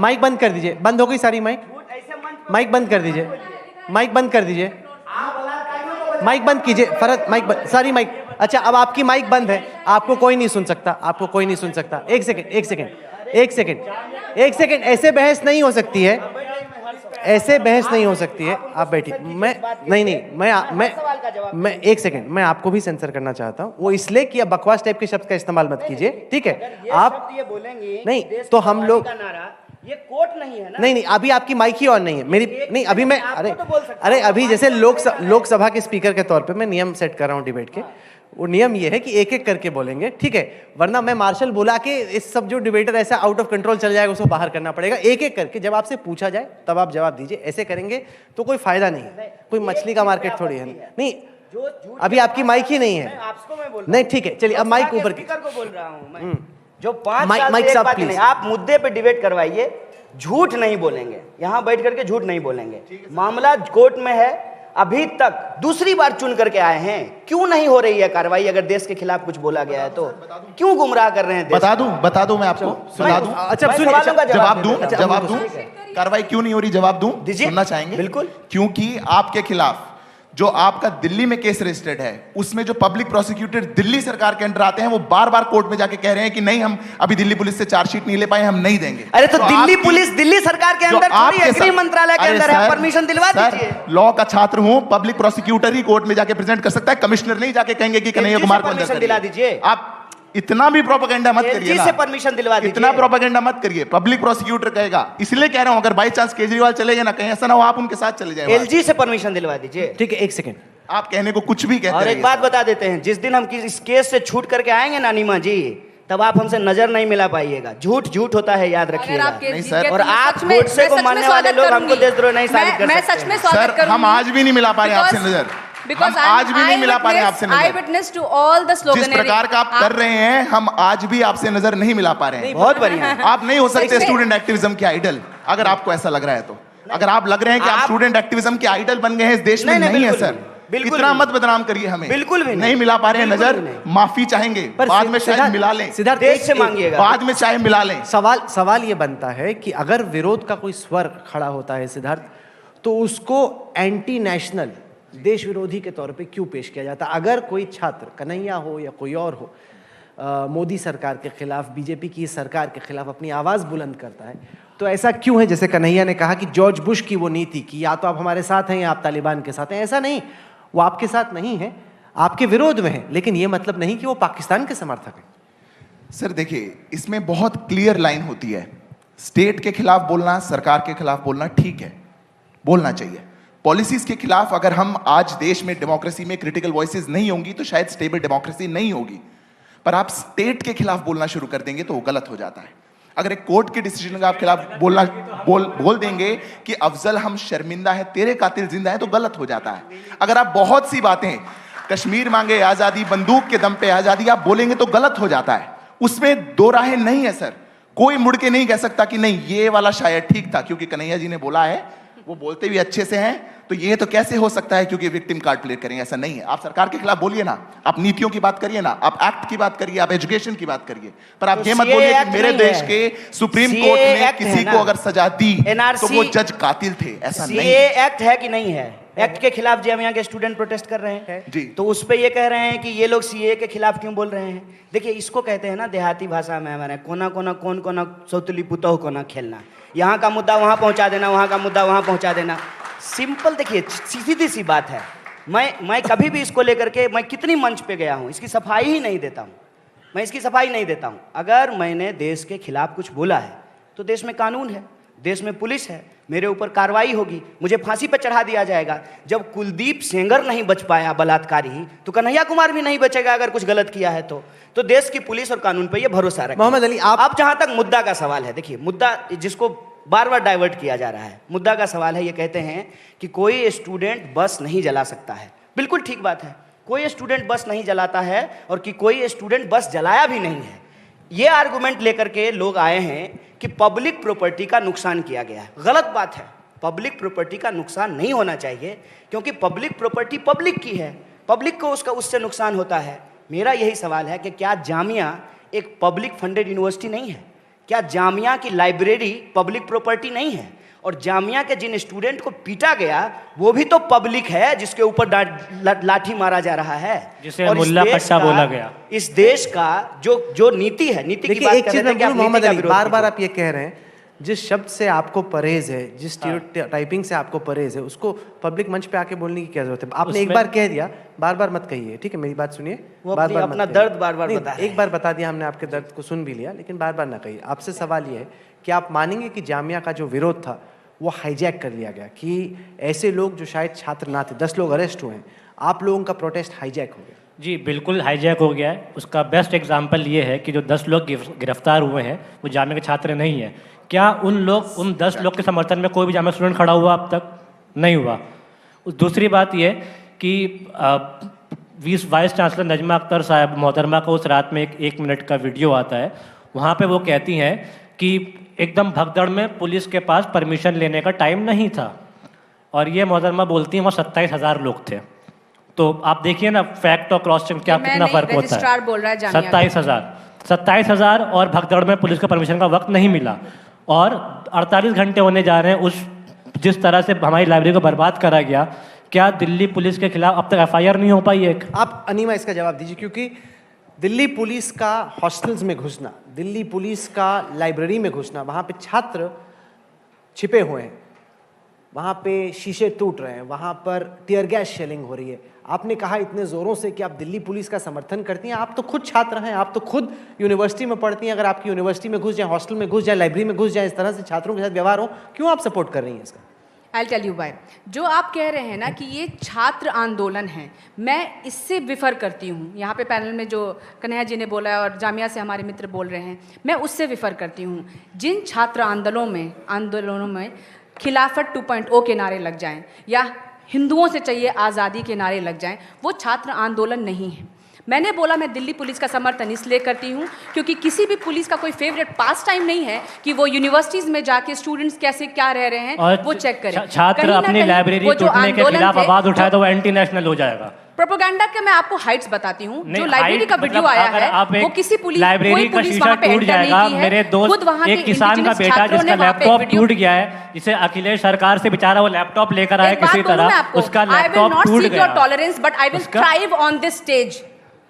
माइक बंद कर दीजिए। बंद हो गई सारी माइक, माइक बंद कर दीजिए, माइक बंद कर दीजिए, माइक बंद कीजिए। फरत माइक बंद, सारी माइक। अच्छा, अब आपकी माइक बंद है, आपको कोई नहीं सुन सकता, आपको कोई नहीं सुन सकता। एक सेकंड, एक सेकंड, एक सेकंड, एक सेकंड। ऐसे बहस नहीं हो सकती है, ऐसे बहस नहीं हो सकती है। आप बैठिए। मैं मैं एक सेकंड, मैं आपको भी सेंसर करना चाहता हूँ। वो इसलिए कि अब बकवास टाइप के शब्द का इस्तेमाल मत कीजिए, ठीक है? आप ये बोलेंगे नहीं, देश तो की हम बर्बादी लोग- का नारा, ये कोर्ट नहीं है ना। नहीं नहीं, अभी आपकी माइक ही ऑन नहीं है मेरी। नहीं, अभी मैं आपको अरे तो बोल सकता अरे हूं। अभी जैसे लोकसभा के स्पीकर के तौर पे मैं नियम सेट कर रहा हूँ डिबेट के। वो नियम ये है कि एक एक करके बोलेंगे, ठीक है? वरना मैं मार्शल बुला के इस सब जो डिबेटर ऐसा आउट ऑफ कंट्रोल चल जाएगा उसको बाहर करना पड़ेगा। एक एक करके जब आपसे पूछा जाए तब आप जवाब दीजिए। ऐसे करेंगे तो कोई फायदा नहीं है, कोई मछली का मार्केट थोड़ी है। नहीं, अभी आपकी माइक ही नहीं है। आपको मैं बोल रहा नहीं, ठीक है, चलिए अब माइक ऊपर की। स्पीकर को बोल रहा हूं मैं, जो 5 माइक- साल माइक से एक साहब, बात प्लीज। नहीं, आप मुद्दे पे डिबेट करवाइए, झूठ नहीं बोलेंगे, यहाँ बैठ करके झूठ नहीं बोलेंगे। मामला कोर्ट में है, अभी तक दूसरी बार चुन करके आए हैं, क्यों नहीं हो रही है कार्रवाई? अगर देश के खिलाफ कुछ बोला गया है तो क्यों गुमराह कर रहे हैं देश बता दूं मैं आपको, सुना दूं, अच्छा, मैं सुनिए, सवालों का जवाब दूं, अच्छा, जवाब दूं। कार्रवाई क्यों नहीं हो रही, जवाब दूं? दीजिए। सुनना चाहेंगे? बिल्कुल। क्योंकि आपके खिलाफ जो आपका दिल्ली में केस रजिस्टर्ड है, उसमें जो पब्लिक प्रोसिक्यूटर दिल्ली सरकार के अंडर आते हैं, वो बार बार कोर्ट में जाके कह रहे हैं कि नहीं, हम अभी दिल्ली पुलिस से चार्जशीट नहीं ले पाए, हम नहीं देंगे। अरे तो दिल्ली आपकी- पुलिस दिल्ली सरकार के जो अंदर थोड़ी आपके है, गृह साथ- मंत्रालय के अरे अंदर है, सर, परमिशन दिलवा सर, दीजिए। लॉ का छात्र हूं, पब्लिक प्रोसिक्यूटर ही कोर्ट में जाके प्रेजेंट कर सकता है, कमिश्नर नहीं जाके कहेंगे कि कन्हैया एलजी से कुमार को अंदर परमिशन करिए। दिला दीजिए। आप इतना भी प्रोपेगेंडा मत करिए एलजी ना, से परमिशन दिलवा दीजिए। इतना प्रोपेगेंडा मत करिए। पब्लिक प्रोसिक्यूटर कहेगा, इसलिए कह रहा हूं, अगर बाई चांस केजरीवाल चले गए ना, कहीं ऐसा ना हो आप उनके साथ चले जाए। एलजी से परमिशन दिलवा दीजिए। ठीक है, एक सेकंड। आप कहने को कुछ भी कहते और रहिए एक बात सर। बता देते हैं, जिस दिन हम इस केस से छूट करके आएंगे ना नीमा जी, तब आप हमसे नजर नहीं मिला पाइएगा। झूठ झूठ होता है, याद अगर रखिएगा। आप नहीं जीत सर। गए तो और मैं आप सच में- गोडसे मैं को सच में मानने वाले स्वागत लोग हमको करूंगी। देशद्रोह नहीं साबित कर मैं सकते सच में हैं। स्वागत सर, करूंगी। हम आज भी नहीं मिला पा रहे हैं आपसे नजर। हम आज भी नहीं मिला पा रहे हैं आपसे आई नजर। विटनेस टू ऑल द जिस स्लोगन प्रकार का आप कर रहे हैं, हम आज भी आपसे नजर नहीं मिला पा रहे हैं। बहुत बढ़िया। आप नहीं हो सकते इसमें- स्टूडेंट एक्टिविज्म के आइडल, अगर आपको ऐसा लग रहा है तो। अगर आप लग रहे हैं कि आप आप- स्टूडेंट एक्टिविज्म के आइडल बन गए हैं इस देश में, नहीं, नहीं है बिल्कुल सर। नहीं, बिल्कुल इतना नहीं। मत बदनाम करिए हमें। बिल्कुल भी नहीं मिला पा रहे हैं बिल्कुल नजर, भी नहीं। माफी चाहेंगे, बाद में शायद सिद्धार्थ- मिला लें, सिद्धार्थ, देश से एक- मांगिएगा। बाद में चाहे मिला लें। सवाल ये बनता है कि अगर विरोध का कोई स्वर खड़ा होता है सिद्धार्थ, तो उसको एंटी नेशनल, देश विरोधी के तौर पे क्यों पेश किया जाता है? अगर कोई छात्र, कन्हैया हो या कोई और हो, मोदी सरकार के खिलाफ, बीजेपी की सरकार के खिलाफ अपनी आवाज़ बुलंद करता है, तो ऐसा क्यों है? जैसे कन्हैया ने कहा कि जॉर्ज बुश की वो नीति कि या तो आप हमारे साथ हैं या आप तालिबान के साथ हैं। ऐसा नहीं, वो आपके साथ नहीं है, आपके विरोध में है, लेकिन ये मतलब नहीं कि वो पाकिस्तान के समर्थक हैं। सर देखिए, इसमें बहुत क्लियर लाइन होती है। स्टेट के खिलाफ बोलना, सरकार के खिलाफ बोलना ठीक है, बोलना चाहिए। पॉलिसीज के खिलाफ अगर हम आज देश में डेमोक्रेसी में क्रिटिकल वॉइसेस नहीं होंगी तो शायद स्टेबल डेमोक्रेसी नहीं होगी। पर आप स्टेट के खिलाफ बोलना शुरू कर देंगे तो वो गलत हो जाता है। अगर एक कोर्ट के डिसीजन का आप खिलाफ बोल देंगे कि अफजल हम शर्मिंदा है, तेरे कातिल जिंदा है, तो गलत हो जाता है। अगर आप बहुत सी बातें, कश्मीर मांगे आजादी, बंदूक के दम पे आजादी, आप बोलेंगे तो गलत हो जाता है। उसमें दो राहें नहीं है सर। कोई मुड़ के नहीं कह सकता कि नहीं ये वाला शायद ठीक था क्योंकि कन्हैया जी ने बोला है, वो बोलते भी अच्छे से हैं, तो ये तो कैसे हो सकता है क्योंकि विक्टिम कार्ड प्ले करेंगे। ऐसा नहीं है। आप सरकार के खिलाफ बोलिए ना, आप नीतियों की बात करिए ना, आप एक्ट की बात करिए, आप एजुकेशन की बात करिए, पर आप तो ये मत CAA बोलिए कि एक्ट मेरे नहीं देश है। के सुप्रीम CAA कोर्ट ने एक्ट है किसी ना। को अगर सजा दी NRC तो वो जज कातिल थे। ऐसा नहीं सीए है। एक्ट है कि नहीं है? एक्ट के खिलाफ जामिया के स्टूडेंट प्रोटेस्ट कर रहे हैं जी। तो उस पे ये कह रहे हैं कि ये लोग सीए के खिलाफ क्यों बोल रहे हैं? देखिए, इसको कहते हैं ना देहाती भाषा में हमारे, कोना कोना कौन कोना सौतुली पुतौ कोना खेलना। यहाँ का मुद्दा वहाँ पहुँचा देना, वहाँ का मुद्दा वहाँ पहुँचा देना। सिंपल, देखिए सीधी सी बात है। मैं कभी भी इसको लेकर के, मैं कितनी मंच पे गया हूँ, इसकी सफाई ही नहीं देता हूँ। मैं इसकी सफाई नहीं देता हूँ। अगर मैंने देश के खिलाफ कुछ बोला है तो देश में कानून है, देश में पुलिस है, मेरे ऊपर कार्रवाई होगी, मुझे फांसी पर चढ़ा दिया जाएगा। जब कुलदीप सेंगर नहीं बच पाया बलात्कारी, तो कन्हैया कुमार भी नहीं बचेगा अगर कुछ गलत किया है तो देश की पुलिस और कानून पर यह भरोसा रखें। मोहम्मद अली, आप जहां तक मुद्दा का सवाल है, देखिए मुद्दा जिसको बार बार डाइवर्ट किया जा रहा है, मुद्दा का सवाल है, ये कहते हैं कि कोई स्टूडेंट बस नहीं जला सकता है। बिल्कुल ठीक बात है, कोई स्टूडेंट बस नहीं जलाता है और कि कोई स्टूडेंट बस जलाया भी नहीं है। ये आर्गुमेंट लेकर के लोग आए हैं कि पब्लिक प्रॉपर्टी का नुकसान किया गया है। गलत बात है, पब्लिक प्रॉपर्टी का नुकसान नहीं होना चाहिए, क्योंकि पब्लिक प्रॉपर्टी पब्लिक की है, पब्लिक को उससे नुकसान होता है। मेरा यही सवाल है कि क्या जामिया एक पब्लिक फंडेड यूनिवर्सिटी नहीं है? क्या जामिया की लाइब्रेरी पब्लिक प्रॉपर्टी नहीं है? और जामिया के जिन स्टूडेंट को पीटा गया वो भी तो पब्लिक है, जिसके ऊपर लाठी मारा जा रहा है, जिसे मुल्ला कट्टा बोला गया। इस देश का जो नीति है, नीति की बात एक कर चीज रहे थे कि आप मोहम्मद नीति का अली, विरोध बार बार कीजिए। आप ये कह रहे हैं जिस शब्द से आपको परहेज है, जिस स्टीरियोटाइपिंग से आपको परहेज है, उसको पब्लिक मंच पे आके बोलने की क्या जरूरत है? आपने एक बार कह दिया, बार बार मत कहिए, ठीक है? मेरी बात सुनिए, वो बार बार अपना दर्द बार बार बता रहे एक बार बता दिया हमने, आपके दर्द को सुन भी लिया, लेकिन बार बार ना कहिए। आपसे सवाल ये है कि आप मानेंगे कि जामिया का जो विरोध था वो हाईजैक कर लिया गया, कि ऐसे लोग जो शायद छात्र ना थे, 10 लोग अरेस्ट हुए हैं, आप लोगों का प्रोटेस्ट हाईजैक हो गया? जी बिल्कुल हाईजैक हो गया है। उसका बेस्ट एग्जांपल ये है कि जो 10 लोग गिरफ्तार हुए हैं वो जामिया के छात्र नहीं हैं। क्या उन 10 लोग के समर्थन में कोई भी जामिया स्टूडेंट खड़ा हुआ अब तक? नहीं हुआ। दूसरी बात ये कि वाइस चांसलर नजमा अख्तर साहब मोहतरमा को उस रात में एक मिनट का वीडियो आता है, वहाँ पे वो कहती हैं कि एकदम भगदड़ में पुलिस के पास परमिशन लेने का टाइम नहीं था, और ये मोहतरमा बोलती हैं वहाँ 27,000 लोग थे। तो आप देखिए ना फैक्ट और क्रॉस चेक क्या कितना फर्क होता है। बोल रहा है जामिया 27,000 और भगदड़ में पुलिस का परमिशन का वक्त नहीं मिला, और 48 घंटे होने जा रहे हैं उस जिस तरह से हमारी लाइब्रेरी को बर्बाद करा गया। क्या दिल्ली पुलिस के खिलाफ अब तक FIR नहीं हो पाई एक? आप अनीमा इसका जवाब दीजिए, क्योंकि दिल्ली पुलिस का हॉस्टल्स में घुसना, दिल्ली पुलिस का लाइब्रेरी में घुसना, वहाँ पे छात्र छिपे हुए हैं, वहाँ पे शीशे टूट रहे हैं, वहाँ पर टीयर गैस शेलिंग हो रही है। आपने कहा इतने ज़ोरों से कि आप दिल्ली पुलिस का समर्थन करती हैं, आप तो खुद छात्र हैं, आप तो खुद यूनिवर्सिटी में पढ़ती हैं। अगर आपकी यूनिवर्सिटी में घुस जाए, हॉस्टल में घुस जाए, लाइब्रेरी में घुस जाए, इस तरह से छात्रों के साथ व्यवहार हो, क्यों आप सपोर्ट कर रही हैं इसका? I'll tell you why। जो आप कह रहे हैं ना कि ये छात्र आंदोलन है, मैं इससे विफर करती हूँ। यहाँ पे पैनल में जो कन्हैया जी ने बोला है और जामिया से हमारे मित्र बोल रहे हैं, मैं उससे विफर करती हूँ। जिन छात्र आंदोलनों में खिलाफत 2.0 के नारे लग जाएं या हिंदुओं से चाहिए आज़ादी के नारे लग जाएं, वो छात्र आंदोलन नहीं है। मैंने बोला मैं दिल्ली पुलिस का समर्थन इसलिए करती हूँ क्योंकि किसी भी पुलिस का कोई फेवरेट पास टाइम नहीं है कि वो यूनिवर्सिटीज़ में जाके स्टूडेंट्स कैसे क्या रह रहे हैं वो चेक करें। छात्र अपनी लाइब्रेरी टूटने के खिलाफ आवाज उठाए तो वो एंटी नेशनल हो जाएगा। प्रोपेगेंडा के मैं आपको हाइट्स बताती हूँ। जो लाइब्रेरी का वीडियो आया है वो किसी पुलिस लाइब्रेरी का शीशा टूट जाएगा। मेरे दोस्त एक किसान का बेटा जिसका लैपटॉप टूट गया है, जिसे अखिलेश सरकार से बेचारा वो लैपटॉप लेकर आया किसी तरह, उसका लैपटॉप टूट गया। Tolerance but I will thrive on this stage.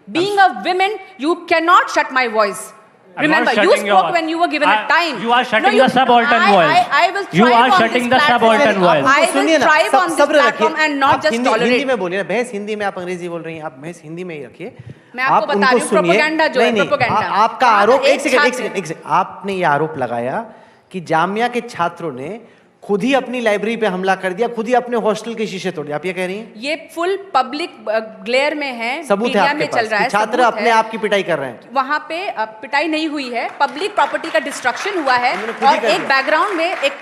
Being a woman, you cannot shut my voice. Remember, you spoke when you were given a time. You are shutting the subaltern voice. I will You thrive are on shutting this the subaltern platform. voice. I will thrive on this platform and not just tolerate. Hindi में बोलिए ना, बहस हिंदी में, आप अंग्रेजी बोल रही हैं, आप बहस हिंदी में ही रखिए। मैं आपको बता रही हूँ प्रोपेगेंडा जो है, प्रोपेगेंडा। आपका आरोप, एक सेकंड, आपने ये आरोप लगाया कि जामिया के छात्रों ने खुद ही अपनी लाइब्रेरी पे हमला कर दिया, खुद ही अपने हॉस्टल के शीशे तोड़ दिए, आप ये कह रही हैं? ये फुल पब्लिक ग्लेयर में है, सबूत है आपके चल रहा है, छात्र अपने आप की पिटाई कर रहे हैं। वहां पे पिटाई नहीं हुई है, पब्लिक प्रॉपर्टी का डिस्ट्रक्शन हुआ है। और एक बैकग्राउंड में एक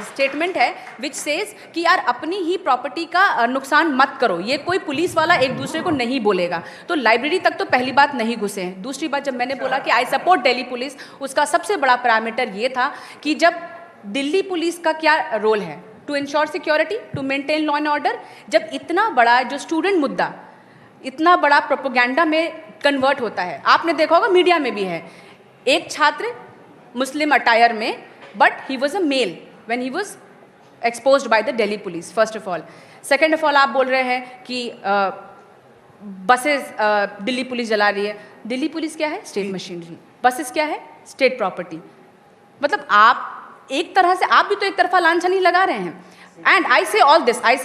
स्टेटमेंट है विच सेज कि यार अपनी ही प्रॉपर्टी का नुकसान मत करो। ये कोई पुलिस वाला एक दूसरे को नहीं बोलेगा। तो लाइब्रेरी तक तो पहली बात नहीं घुसे हैं। दूसरी बात, जब मैंने बोला कि आई सपोर्ट दिल्ली पुलिस, उसका सबसे बड़ा पैरामीटर ये था कि जब दिल्ली पुलिस का क्या रोल है, to ensure security, to maintain law and order. जब इतना बड़ा जो स्टूडेंट मुद्दा इतना बड़ा प्रोपेगेंडा में कन्वर्ट होता है, आपने देखा होगा मीडिया में भी है, एक छात्र मुस्लिम अटायर में, but he was a male when he was exposed by the Delhi police, first of all. Second of all, आप बोल रहे हैं कि बसेस दिल्ली पुलिस जला रही है। दिल्ली पुलिस क्या है? State machinery. बसेस क्या है? State property. मतलब आप एक तरह से, आप भी तो एक तरफा लांछन ही लगा रहे हैं। एंड आई से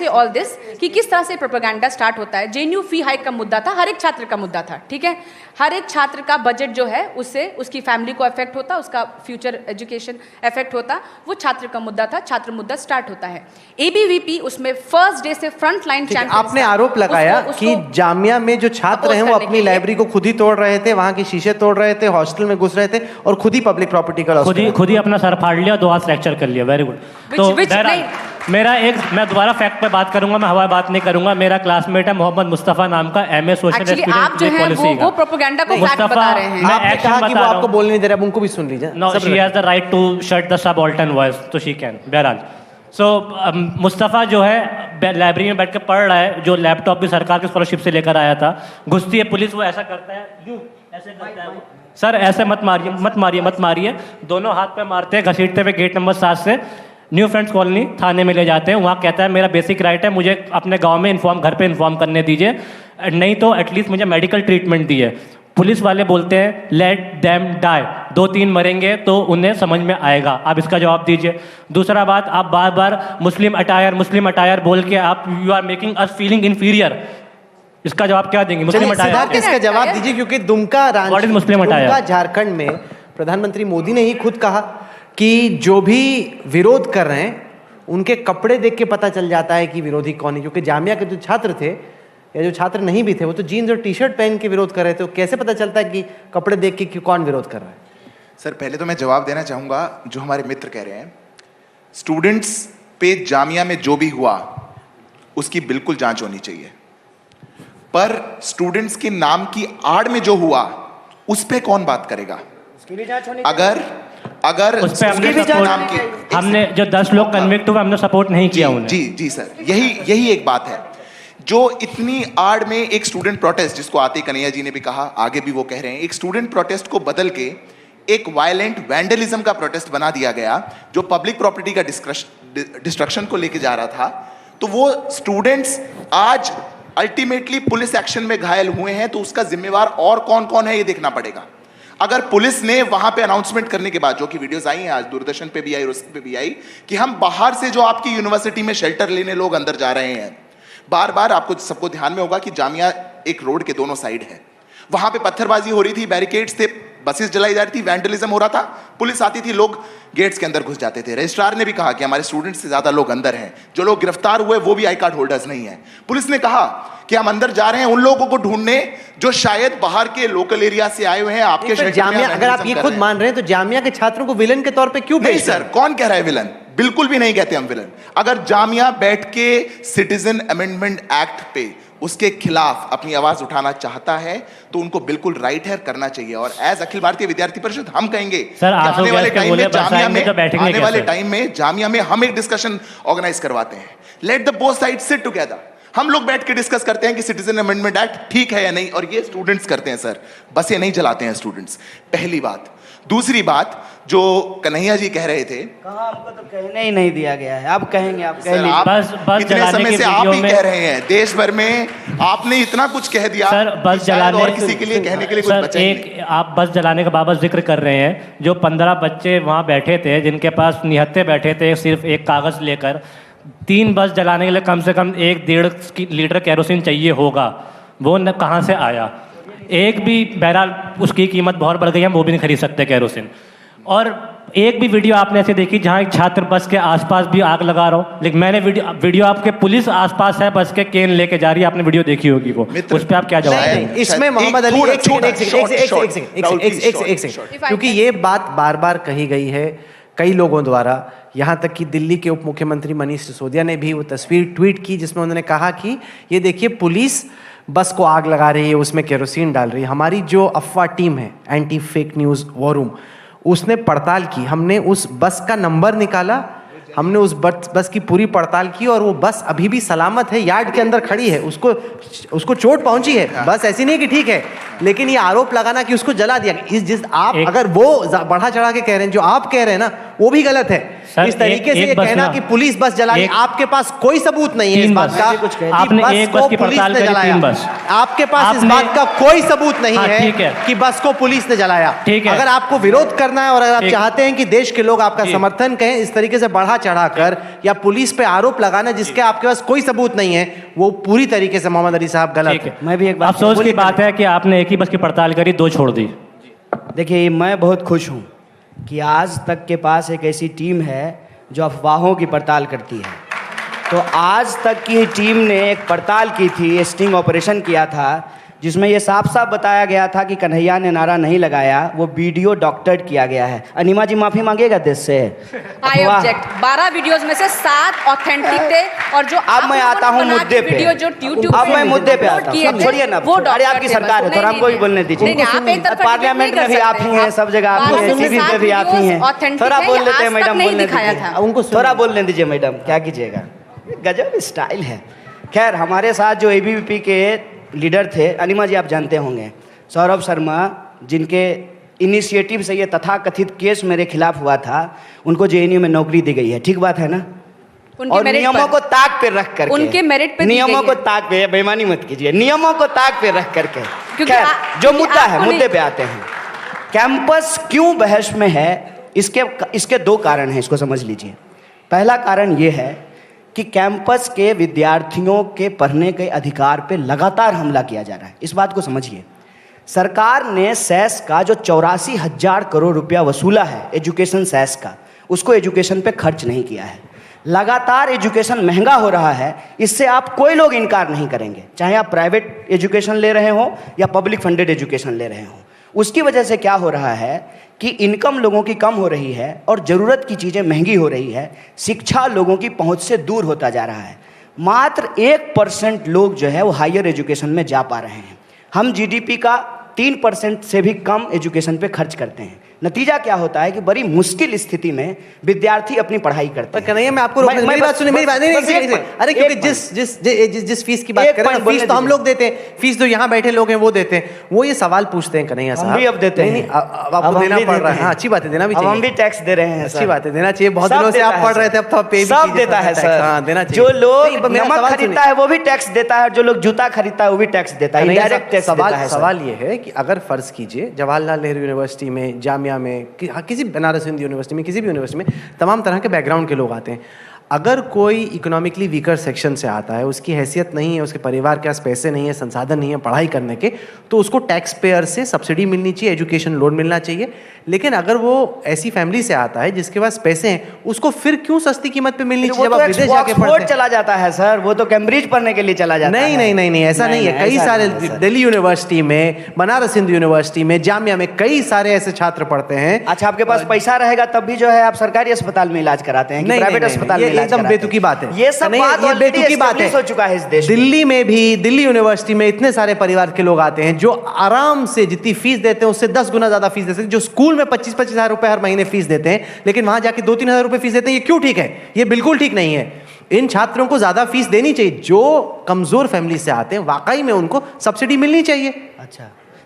ऑल दिस कि किस तरह से प्रोपेगेंडा स्टार्ट होता है। जेएनयू फी हाइक का मुद्दा था, हर एक छात्र का मुद्दा था, ठीक है। हर एक छात्र का बजट जो है उससे उसकी फैमिली को अफेक्ट होता, उसका फ्यूचर एजुकेशन अफेक्ट होता, वो छात्र का मुद्दा था, छात्र मुद्दा स्टार्ट होता है। एबीवीपी उसमें फर्स्ट डे से फ्रंट लाइन चैंपियन। आपने आरोप लगाया कि जामिया में जो छात्र हैं वो अपनी लाइब्रेरी को खुद ही तोड़ रहे थे, वहां के शीशे तोड़ रहे थे, हॉस्टल में घुस रहे थे और खुद ही पब्लिक प्रॉपर्टी का खुद ही अपना सर फाड़ लिया, 2 हाथ फ्रैक्चर कर लिया। Very good. तो मैं दोबारा फैक्ट पे बात करूंगा, मैं हवा बात नहीं करूंगा। मेरा क्लासमेट है मोहम्मद मुस्तफा नाम का, एमए सोशल आप जो है वो प्रोपेगेंडा को फैक्ट बता रहे हैं। आपने कहा कि वो आपको बोलने नहीं दे रहा, उनको भी सुन लीजिए। No, she has the right to shut the subaltern voice, तो शी कैन। बहरहाल मुस्तफ़ा जो है लाइब्रेरी में बैठ के पढ़ रहा है, जो लैपटॉप भी सरकार की स्कॉलरशिप से लेकर आया था। घुसती है पुलिस, वो ऐसा करता है, यूं ऐसे करता है, सर ऐसे मत मारिए। दोनों हाथ पे मारते हैं, घसीटते हुए गेट नंबर 7 से न्यू फ्रेंड्स कॉलोनी थाने में ले जाते हैं। वहाँ कहता है मेरा बेसिक राइट है, मुझे अपने गांव में घर पे इन्फॉर्म करने दीजिए, नहीं तो एटलीस्ट मुझे मेडिकल ट्रीटमेंट दिए। पुलिस वाले बोलते हैं लेट देम डाई, 2-3 मरेंगे तो उन्हें समझ में आएगा। आप इसका जवाब दीजिए। दूसरा बात, आप बार बार मुस्लिम अटायर बोल के आप you are making us feeling inferior. इसका जवाब क्या देंगे? मुस्लिम अटायर इसका जवाब दीजिए, क्योंकि दुमका झारखंड में प्रधानमंत्री मोदी ने ही खुद कहा कि जो भी विरोध कर रहे हैं उनके कपड़े देख के पता चल जाता है कि विरोधी कौन है। क्योंकि जामिया के जो छात्र थे या जो छात्र नहीं भी थे वो तो जीन्स और टी शर्ट पहन के विरोध कर रहे थे, तो कैसे पता चलता है कि कपड़े देख के कि कौन विरोध कर रहा है? सर पहले तो मैं जवाब देना चाहूंगा जो हमारे मित्र कह रहे हैं, स्टूडेंट्स पे जामिया में जो भी हुआ उसकी बिल्कुल जांच होनी चाहिए, पर स्टूडेंट्स के नाम की आड़ में जो हुआ उस पे कौन बात करेगा? अगर उस पे हमने जो 10 लोग कन्विक्ट हुए हमने सपोर्ट नहीं किया उन्हें। जी सर, यही एक बात है जो इतनी आड़ में एक स्टूडेंट प्रोटेस्ट, जिसको आते कन्हैया जी ने भी कहा, आगे भी वो कह रहे हैं, एक स्टूडेंट प्रोटेस्ट को बदल के एक वायलेंट वैंडलिज्म का प्रोटेस्ट बना दिया गया जो पब्लिक प्रॉपर्टी का डिस्ट्रक्शन को लेके जा रहा था। तो वो स्टूडेंट्स आज अल्टीमेटली पुलिस एक्शन में घायल हुए हैं, तो उसका जिम्मेवार और कौन कौन है ये देखना पड़ेगा। अगर पुलिस ने वहां पे अनाउंसमेंट करने के बाद, जो कि वीडियोस आई हैं आज दूरदर्शन पे भी आई और उस पे भी आई, कि हम बाहर से जो आपकी यूनिवर्सिटी में शेल्टर लेने लोग अंदर जा रहे हैं, बार बार आपको सबको ध्यान में होगा कि जामिया एक रोड के दोनों साइड है, वहां पे पत्थरबाजी हो रही थी, बैरिकेड्स थे, बसेस जलाई जा रही थी, वैंडलिज्म हो रहा था, पुलिस आती थी, लोग गेट्स के अंदर घुस जाते थे। रजिस्ट्रार ने भी कहा कि हमारे स्टूडेंट्स से ज्यादा लोग अंदर हैं, जो लोग गिरफ्तार हुए वो भी आई कार्ड होल्डर्स नहीं है। पुलिस ने कहा कि हम अंदर जा रहे हैं उन लोगों को ढूंढने जो शायद बाहर के लोकल एरिया से आए हुए हैं आपके जामिया। अगर आप ये खुद मान रहे हैं तो जामिया के छात्रों को विलन के तौर पे क्यों? नहीं सर, कौन कह रहा है विलन? बिल्कुल भी नहीं कहते हम विलन। अगर जामिया बैठ के सिटीजन अमेंडमेंट एक्ट पे उसके खिलाफ अपनी आवाज उठाना चाहता है तो उनको बिल्कुल राइट है, करना चाहिए। और एज अखिल भारतीय विद्यार्थी परिषद हम कहेंगे आने वाले टाइम में जामिया में हम एक डिस्कशन ऑर्गेनाइज करवाते हैं। Let the both side sit together, हम लोग बैठ के डिस्कस करते हैं कि सिटीजन अमेंडमेंट एक्ट ठीक है या नहीं, और ये स्टूडेंट्स करते हैं सर, बस ये नहीं जलाते हैं स्टूडेंट्स, पहली बात। दूसरी बात जो कन्हैया जी कह रहे थे, कहाँ हमको तो कहने ही नहीं दिया गया है, आप कहेंगे, आप कह लीजिए। बस इतने समय से आप ही कह रहे हैं, देश भर में आपने इतना कुछ कह दिया सर, बस जलाने और किसी के लिए कहने के लिए कुछ बचा ही नहीं। आप बस जलाने का बाबत जिक्र कर रहे हैं, जो 15 बच्चे वहाँ बैठे थे जिनके पास निहत्थे बैठे थे सिर्फ एक कागज लेकर, 3 बस जलाने के लिए कम से कम 1-1.5 लीटर केरोसिन चाहिए होगा, वो न कहाँ से आया? एक भी, बहरहाल उसकी कीमत बहुत बढ़ गई है, हम वो भी नहीं खरीद सकते केरोसिन। और एक भी वीडियो आपने ऐसे देखी जहाँ एक छात्र बस के आसपास भी आग लगा रहा हो? लेकिन मैंने वीडियो आपके पुलिस आसपास है, बस के केन लेके जा रही है, आपने वीडियो देखी होगी वो, उस पर आप क्या जवाब देंगे? इसमें मोहम्मद अली एक सेकंड, क्योंकि ये बात बार बार कही गई है कई लोगों द्वारा, यहाँ तक कि दिल्ली के उप मुख्यमंत्री मनीष सिसोदिया ने भी वो तस्वीर ट्वीट की जिसमें उन्होंने कहा कि ये देखिए पुलिस बस को आग लगा रही है, उसमें केरोसिन डाल रही है। हमारी जो अफवाह टीम है, anti fake news war room, उसने पड़ताल की, हमने उस बस का नंबर निकाला, हमने उस बस की पूरी पड़ताल की और वो बस अभी भी सलामत है, यार्ड के अंदर खड़ी है, उसको चोट पहुंची है, बस ऐसी नहीं कि ठीक है। लेकिन ये आरोप लगाना कि उसको जला दिया, आप अगर वो बढ़ा चढ़ा के कह रहे हैं, जो आप कह रहे हैं ना, वो भी गलत है। सर, इस तरीके से एक ये बस कहना ना- कि पुलिस बस जलाई, एक- आपके पास कोई सबूत नहीं है इस तीन बात बस। का कुछ कह- कि आपने एक बस को की पुलिस पड़ताल ने करी, जलाया। 3 बस। आपके पास इस आपने- बात का कोई सबूत नहीं हाँ, ठीक है है। कि बस को पुलिस ने जलाया। ठीक है। अगर आपको विरोध करना है और अगर आप ठीक। चाहते हैं कि देश के लोग आपका जी। समर्थन करें इस तरीके से बढ़ा चढ़ाकर या पुलिस पे आरोप लगाना जिसके आपके पास कोई सबूत नहीं है, वो पूरी तरीके से मोहम्मद अली साहब गलत ठीक है। है। मैं भी एक बात अफसोस की बोलिए, बात है कि आपने एक ही बस की पड़ताल करी, 2 छोड़ दी। देखिए, मैं बहुत खुश हूँ कि आज तक के पास एक ऐसी टीम है जो अफवाहों की पड़ताल करती है। तो आज तक की टीम ने एक पड़ताल की थी, स्टिंग ऑपरेशन किया था, जिसमें ये साफ साफ बताया गया था कि कन्हैया ने नारा नहीं लगाया, वो वीडियो डॉक्टर्ड किया गया है। अनिमा जी माफी मांगेगा देश से? आई अफवाह। ऑब्जेक्ट। 12 वीडियोस में से 7 ऑथेंटिक थे और जो अब मैं आता हूँ मुद्दे पे। वीडियो जो YouTube अब मैं मुद्दे पे आता हूँ। किए सब थे, छोड़िए ना, वो अरे आपकी सरकार है, थोड़ा हमको भी बोलने दीजिए। नहीं, आप एक तरफा पार्लियामेंट में भी आप ही हैं, सब जगह आप ही हैं, टीवी पे भी आप ही हैं। थोड़ा बोल लेते हैं मैडम, बोलने दिखाया दीजिए। था। उनको थोड़ा बोलने दीजिए मैडम, क्या कीजिएगा, गजब स्टाइल है। खैर, हमारे साथ जो एबीवीपी के लीडर थे, अनिमा जी आप जानते होंगे, सौरभ शर्मा, जिनके इनिशिएटिव से ये तथाकथित केस मेरे खिलाफ हुआ था, उनको जेएनयू में नौकरी दी गई है। ठीक बात है ना? उनके और मेरिट नियमों पर। को ताक पे रख करके, उनके मेरिट पे दी नियमों गई को है। ताक पे, बेईमानी मत कीजिए, नियमों को ताक पे रख करके। क्योंकि खैर, जो क्योंकि मुद्दा है, आपको मुद्दे नहीं- पे आते हैं। कैंपस क्यों बहस में है, इसके 2 कारण हैं, इसको समझ लीजिए। पहला कारण ये है कि कैंपस के विद्यार्थियों के पढ़ने के अधिकार पे लगातार हमला किया जा रहा है। इस बात को समझिए। सरकार ने सेस का जो 84,000 करोड़ रुपया वसूला है, एजुकेशन सेस का, उसको एजुकेशन पे खर्च नहीं किया है। लगातार एजुकेशन महंगा हो रहा है, इससे आप कोई लोग इनकार नहीं करेंगे, चाहे आप प्राइवेट एजुकेशन ले रहे हो या पब्लिक फंडेड एजुकेशन ले रहे हो। उसकी वजह से क्या हो रहा है कि इनकम लोगों की कम हो रही है और ज़रूरत की चीज़ें महंगी हो रही है, शिक्षा लोगों की पहुंच से दूर होता जा रहा है। मात्र 1% लोग जो है वो हायर एजुकेशन में जा पा रहे हैं। हम जीडीपी का 3% से भी कम एजुकेशन पे खर्च करते हैं। नतीजा क्या होता है कि बड़ी मुश्किल स्थिति में विद्यार्थी अपनी पढ़ाई करते पर हैं। कन्हैया, मैं आपको रोकने, मेरी बात सुनिए, मेरी बात नहीं, अरे क्योंकि जिस फीस की बात एक करें ना, पॉइंट फीस तो हम बोलने लोग देते हैं, फीस तो यहाँ बैठे लोग हैं वो देते हैं। वो ये सवाल पूछते हैं कन्हैया साहब, हम भी अब देते नहीं, हैं। नहीं, अब अब आपको हम देना भी पड़ देते रहा है। हैं। हाँ, अच्छी बात है, देना भी अब हम चाहिए। भी टैक्स दे रहे हैं अच्छी सर। बात है, देना चाहिए। बहुत सब दिनों से देता आप है पढ़ रहे सर। थे, अब तो पे भी सब कीजिए देता है टैक्स। सर। हाँ, देना जो चाहिए। लोग नहीं, पर मेरा नमक सवाल खरीदता सुनिए। है वो भी टैक्स देता है, और जो लोग जूता खरीदता है वो भी टैक्स देता है, नहीं, इनडायरेक्ट टैक्स देता है सर। सवाल ये है कि अगर फर्ज कीजिए जवाहरलाल नेहरू यूनिवर्सिटी में, जामिया में, किसी बनारस हिंदू यूनिवर्सिटी में, किसी भी यूनिवर्सिटी में तमाम तरह के बैकग्राउंड के लोग आते हैं। अगर कोई इकोनॉमिकली वीकर सेक्शन से आता है, उसकी हैसियत नहीं है, उसके परिवार के पास पैसे नहीं है, संसाधन नहीं है पढ़ाई करने के, तो उसको टैक्स पेयर से सब्सिडी मिलनी चाहिए, एजुकेशन लोन मिलना चाहिए। लेकिन अगर वो ऐसी फैमिली से आता है जिसके पास पैसे हैं, उसको फिर क्यों सस्ती कीमत पे मिलनी चाहिए? वो जब तो आप विदेश जाके ऑक्सफोर्ड पढ़ते हैं। चला जाता है सर, वो तो कैम्ब्रिज पढ़ने के लिए चला जाता है। नहीं नहीं नहीं नहीं, ऐसा नहीं है। कई ऐसा सारे नहीं है, सर। दिल्ली यूनिवर्सिटी में, बनारस हिंदू यूनिवर्सिटी में, जामिया में कई सारे ऐसे छात्र पढ़ते हैं। अच्छा, आपके पास पैसा रहेगा तब भी जो है आप सरकारी अस्पताल में इलाज कराते हैं कि नहीं, प्राइवेट नहीं, नहीं, अस्पताल ये में इलाज एकदम कराते हैं? बेतुकी बात है। ये सब नहीं, बात ये already बेतुकी बात है। establish हो चुका है इस देश में। दिल्ली में भी, दिल्ली यूनिवर्सिटी में इतने सारे परिवार के लोग आते हैं जो आराम से जितनी फीस देते हैं उससे 10 गुना ज्यादा फीस देते हैं। जो स्कूल में 25-25 हजार रुपए हर महीने फीस देते हैं, लेकिन वहां जाके 2-3 हजार रुपए फीस देते हैं। ये क्यों ठीक है? ये बिल्कुल ठीक नहीं है। इन छात्रों को ज्यादा फीस देनी चाहिए। जो कमजोर फैमिली से आते हैं, वाकई में उनको सब्सिडी मिलनी चाहिए। अच्छा,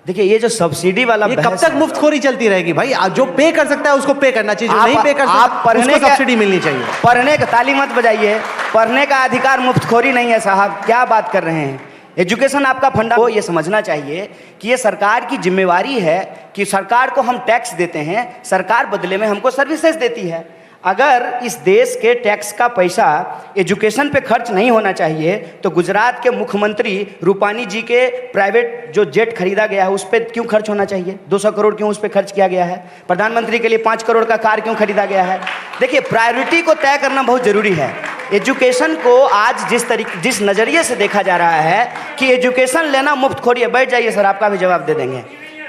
देखिए, ये जो सब्सिडी वाला ये कब बहस तक है, मुफ्तखोरी चलती रहेगी भाई? जो पे कर सकता है उसको पे करना चाहिए, जो नहीं पे कर आप सकता पढ़ने उसको का सब्सिडी मिलनी चाहिए। पढ़ने का, ताली मत बजाइए, पढ़ने का अधिकार मुफ्तखोरी नहीं है साहब, क्या बात कर रहे हैं? एजुकेशन आपका फंडा को ये समझना चाहिए कि ये सरकार की जिम्मेवारी है कि सरकार को हम टैक्स देते हैं, सरकार बदले में हमको सर्विसेज देती है। अगर इस देश के टैक्स का पैसा एजुकेशन पे खर्च नहीं होना चाहिए तो गुजरात के मुख्यमंत्री रूपानी जी के प्राइवेट जो जेट खरीदा गया है उस पर क्यों खर्च होना चाहिए? 200 करोड़ क्यों उस पर खर्च किया गया है? प्रधानमंत्री के लिए 5 करोड़ का कार क्यों खरीदा गया है? देखिए, प्रायोरिटी को तय करना बहुत जरूरी है। एजुकेशन को आज जिस नज़रिए से देखा जा रहा है कि एजुकेशन लेना मुफ्तखोरी है। बैठ जाइए सर, आपका भी जवाब दे देंगे।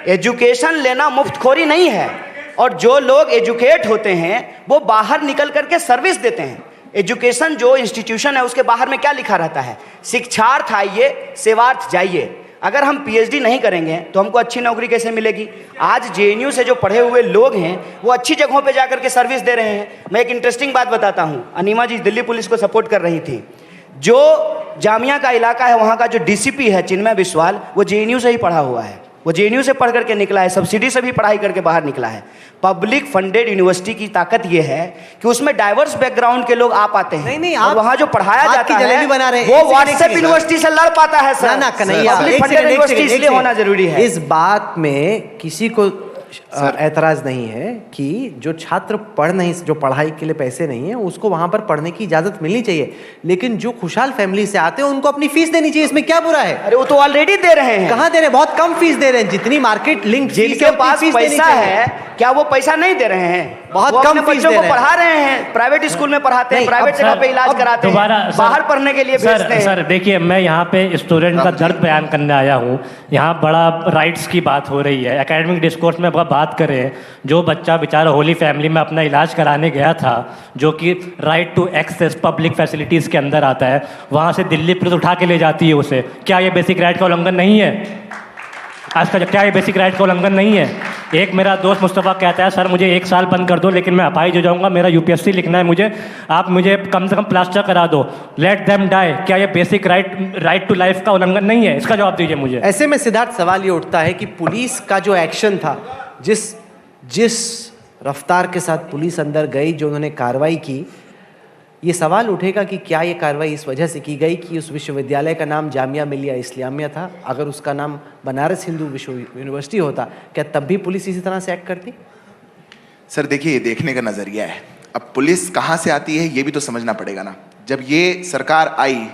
एजुकेशन लेना मुफ्तखोरी नहीं है, और जो लोग एजुकेट होते हैं वो बाहर निकल करके सर्विस देते हैं। एजुकेशन जो इंस्टीट्यूशन है उसके बाहर में क्या लिखा रहता है? शिक्षार्थ आइए, सेवार्थ जाइए। अगर हम पीएचडी नहीं करेंगे तो हमको अच्छी नौकरी कैसे मिलेगी? आज जेएनयू से जो पढ़े हुए लोग हैं वो अच्छी जगहों पे जाकर के सर्विस दे रहे हैं। मैं एक इंटरेस्टिंग बात बताता हूँ। अनिमा जी दिल्ली पुलिस को सपोर्ट कर रही थी। जो जामिया का इलाका है वहाँ का जो डीसीपी है चिन्मय बिस्वाल, वो जेएनयू से ही पढ़ा हुआ है। वो जेएनयू से पढ़ करके निकला है, सब्सिडी से भी पढ़ाई करके बाहर निकला है। पब्लिक फंडेड यूनिवर्सिटी की ताकत ये है कि उसमें डाइवर्स बैकग्राउंड के लोग आ पाते हैं। नहीं, और आप वहाँ जो पढ़ाया हाथ जाता की जलेबी है बना रहे हैं। वो एक सेकंड, व्हाट्सएप एक यूनिवर्सिटी से लड़ पाता है सर। ना कन्हैया, पब्लिक फंडेड यूनिवर्सिटी इसलिए होना जरूरी है। इस बात में किसी को ऐतराज नहीं है कि जो छात्र जो पढ़ाई के लिए पैसे नहीं है उसको वहां पर पढ़ने की इजाजत मिलनी चाहिए, लेकिन जो खुशहाल फैमिली से आते हैं उनको अपनी फीस देनी चाहिए। इसमें क्या बुरा है? अरे वो तो ऑलरेडी दे रहे हैं। कहाँ दे रहे हैं? बहुत कम फीस दे रहे हैं, जितनी मार्केट लिंक जिनके पास पैसा है क्या वो पैसा नहीं दे रहे हैं? बहुत वो कम अपने फीस बच्चों दे को रहे हैं। पढ़ा रहे हैं, प्राइवेट स्कूल में पढ़ाते हैं, प्राइवेट जगह पे इलाज कराते हैं, बाहर पढ़ने के लिए भेजते हैं। सर देखिए, मैं यहाँ पे स्टूडेंट का दर्द बयान करने आया हूँ। यहाँ बड़ा राइट्स की बात हो रही है, एकेडमिक डिस्कोर्स में बात करें। जो बच्चा बेचारा होली फैमिली में अपना इलाज कराने गया था, जो कि right to access public facilities के अंदर आता है, वहाँ से दिल्ली पुलिस उठा के ले जाती है उसे। क्या ये बेसिक राइट का उल्लंघन नहीं है? आज का क्या ये बेसिक राइट का उल्लंघन नहीं है? एक मेरा दोस्त मुस्तफ़ा कहता है, सर मुझे 1 साल बंद कर दो, लेकिन मैं अपाहिज हो जाऊंगा, मेरा यूपीएससी लिखना है मुझे, आप मुझे कम से कम प्लास्टर करा दो, लेट देम डाई। क्या ये बेसिक राइट टू लाइफ का उल्लंघन नहीं है? इसका जवाब दीजिए मुझे। ऐसे में सिद्धार्थ सवाल ये उठता है कि पुलिस का जो एक्शन था, जिस रफ्तार के साथ पुलिस अंदर गई, जो उन्होंने कार्रवाई की, ये सवाल उठेगा कि क्या ये कार्रवाई इस वजह से की गई कि उस विश्वविद्यालय का नाम जामिया मिलिया इस्लामिया था? अगर उसका नाम बनारस हिंदू विश्व यूनिवर्सिटी होता, क्या तब भी पुलिस इसी तरह से एक्ट करती? सर देखिए, ये देखने का नजरिया है। अब पुलिस कहाँ से आती है ये भी तो समझना पड़ेगा ना। जब ये सरकार आई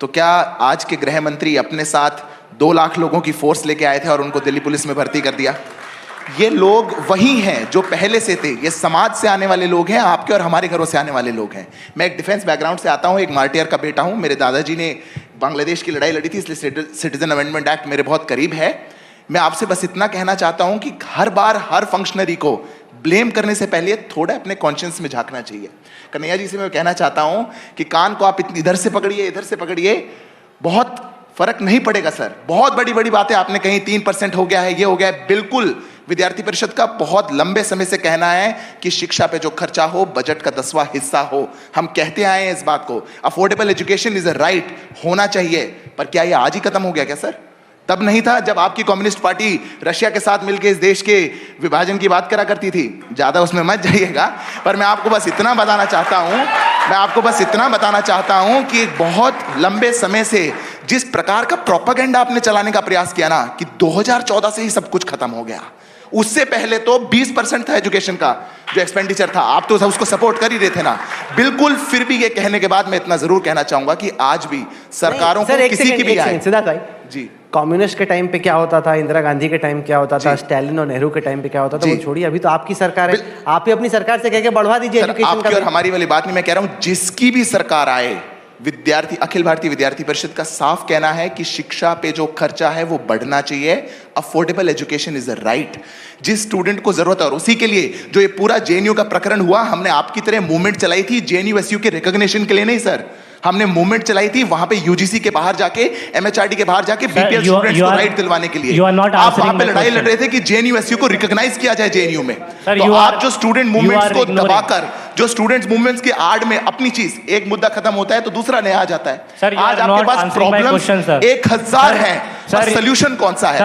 तो क्या आज के गृह मंत्री अपने साथ 2 लाख लोगों की फोर्स लेके आए थे और उनको दिल्ली पुलिस में भर्ती कर दिया? ये लोग वही हैं जो पहले से थे। ये समाज से आने वाले लोग हैं, आपके और हमारे घरों से आने वाले लोग हैं। मैं एक डिफेंस बैकग्राउंड से आता हूँ, एक मार्टियर का बेटा हूँ। मेरे दादाजी ने बांग्लादेश की लड़ाई लड़ी थी, इसलिए सिटीजन अमेंडमेंट एक्ट मेरे बहुत करीब है। मैं आपसे बस इतना कहना चाहता हूँ कि हर बार हर फंक्शनरी को ब्लेम करने से पहले थोड़ा अपने कॉन्शियंस में झांकना चाहिए। कन्हैया जी से मैं कहना चाहता हूँ कि कान को आप इधर से पकड़िए, इधर से पकड़िए, बहुत फर्क नहीं पड़ेगा सर। बहुत बड़ी बड़ी बातें आपने कही, 3% हो गया है, ये हो गया है। बिल्कुल, विद्यार्थी परिषद का बहुत लंबे समय से कहना है कि शिक्षा पे जो खर्चा हो बजट का 10वां हिस्सा हो। हम कहते आए हैं इस बात को। Affordable education is a right, होना चाहिए। पर क्या ये आज ही खत्म हो गया क्या सर? तब नहीं था जब आपकी कम्युनिस्ट पार्टी रशिया के साथ मिलकर इस देश के विभाजन की बात करा करती थी। ज्यादा उसमें मत जाइएगा, पर मैं आपको बस इतना बताना चाहता हूं कि एक बहुत लंबे समय से जिस प्रकार का प्रोपेगेंडा आपने चलाने का प्रयास किया ना, कि 2014 से ही सब कुछ खत्म हो गया। उससे पहले तो 20% था एजुकेशन का जो एक्सपेंडिचर था, आप तो उसको सपोर्ट कर ही रहे थे ना। बिल्कुल, फिर भी ये कहने के बाद मैं इतना जरूर कहना चाहूंगा कि आज भी सरकारों को किसी की भी आए। सिद्धार्थ भाई जी, कम्युनिस्ट के टाइम पे क्या होता था, इंदिरा गांधी के टाइम क्या होता था, स्टालिन और नेहरू के टाइम पे क्या होता था, वो छोड़िए। अभी तो आपकी सरकार है, आप ही अपनी सरकार से कह के बढ़वा दीजिए एजुकेशन आपकी का। और हमारी वाली बात नहीं, मैं कह रहा हूं जिसकी भी सरकार आए, अखिल भारतीय विद्यार्थी परिषद का साफ कहना है कि शिक्षा पे जो खर्चा है वो बढ़ना चाहिए। Affordable education is a right, जिस स्टूडेंट को जरूरत है। और उसी के लिए जो ये पूरा जेएनयू का प्रकरण हुआ, हमने आपकी तरह मूवमेंट चलाई थी जेएनयू एसयू के रिकॉग्निशन के लिए नहीं सर, हमने मूवमेंट चलाई थी वहां पे यूजीसी के बाहर जाके, एमएचआरडी के बाहर जाके बीपीएल स्टूडेंट्स को राइट दिलवाने के लिए। आप वहां पे लड़ाई लड़ रहे थे कि जेएनयू एसयू को रिकॉग्नाइज किया जाए जेएनयू में। तो आप जो स्टूडेंट मूवमेंट्स को दबाकर, जो स्टूडेंट्स मूवमेंट्स के आड़ में अपनी चीज, एक मुद्दा खत्म होता है तो दूसरा नया आ जाता है। आज आपके पास प्रॉब्लम 1000 है, सोल्यूशन कौन सा है?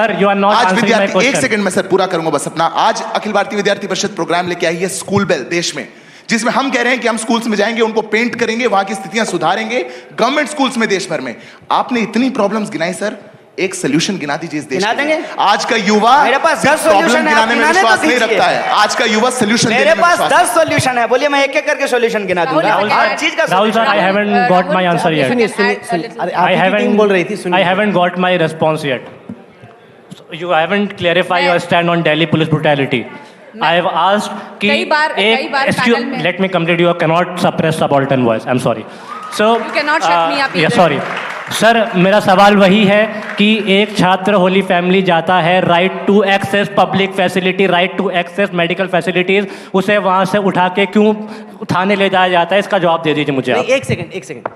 आज विद्यार्थी, एक सेकंड में सर पूरा करूंगा बस अपना। आज अखिल भारतीय विद्यार्थी परिषद प्रोग्राम लेके आई है स्कूल बेल देश में, जिसमें हम कह रहे हैं कि हम स्कूल्स में जाएंगे, उनको पेंट करेंगे, वहां की स्थितियां सुधारेंगे, गवर्नमेंट स्कूल्स में देश भर में। आपने इतनी प्रॉब्लम्स गिनाई सर, एक सोल्यूशन गिना दीजिए इस देश गिना देंगे। आज का युवा मेरे पास 10 प्रॉब्लम गिनाने में विश्वास तो नहीं रखता है। आज का युवा सोल्यूशन मेरे पास 10 सोल्यूशन है, बोलिए मैं एक एक करके सोल्यूशन गिना दूंगा। हर चीज का Rahul sir, I haven't got my answer yet. सुनिए, बोल रही थी, I haven't got my response yet. You haven't clarified your stand on Delhi police brutality. I have asked कि कई बार पैनल में let me complete. You cannot suppress subaltern voice. I'm sorry. So You cannot shut me up yeah, either. sorry. Sir, मेरा सवाल वही है कि एक छात्र होली फैमिली जाता है, right to access public facility, right to access medical facilities, उसे वहां से उठा के क्यों थाने ले जाया जाता है? इसका जवाब दे दीजिए मुझे आप। एक सेकंड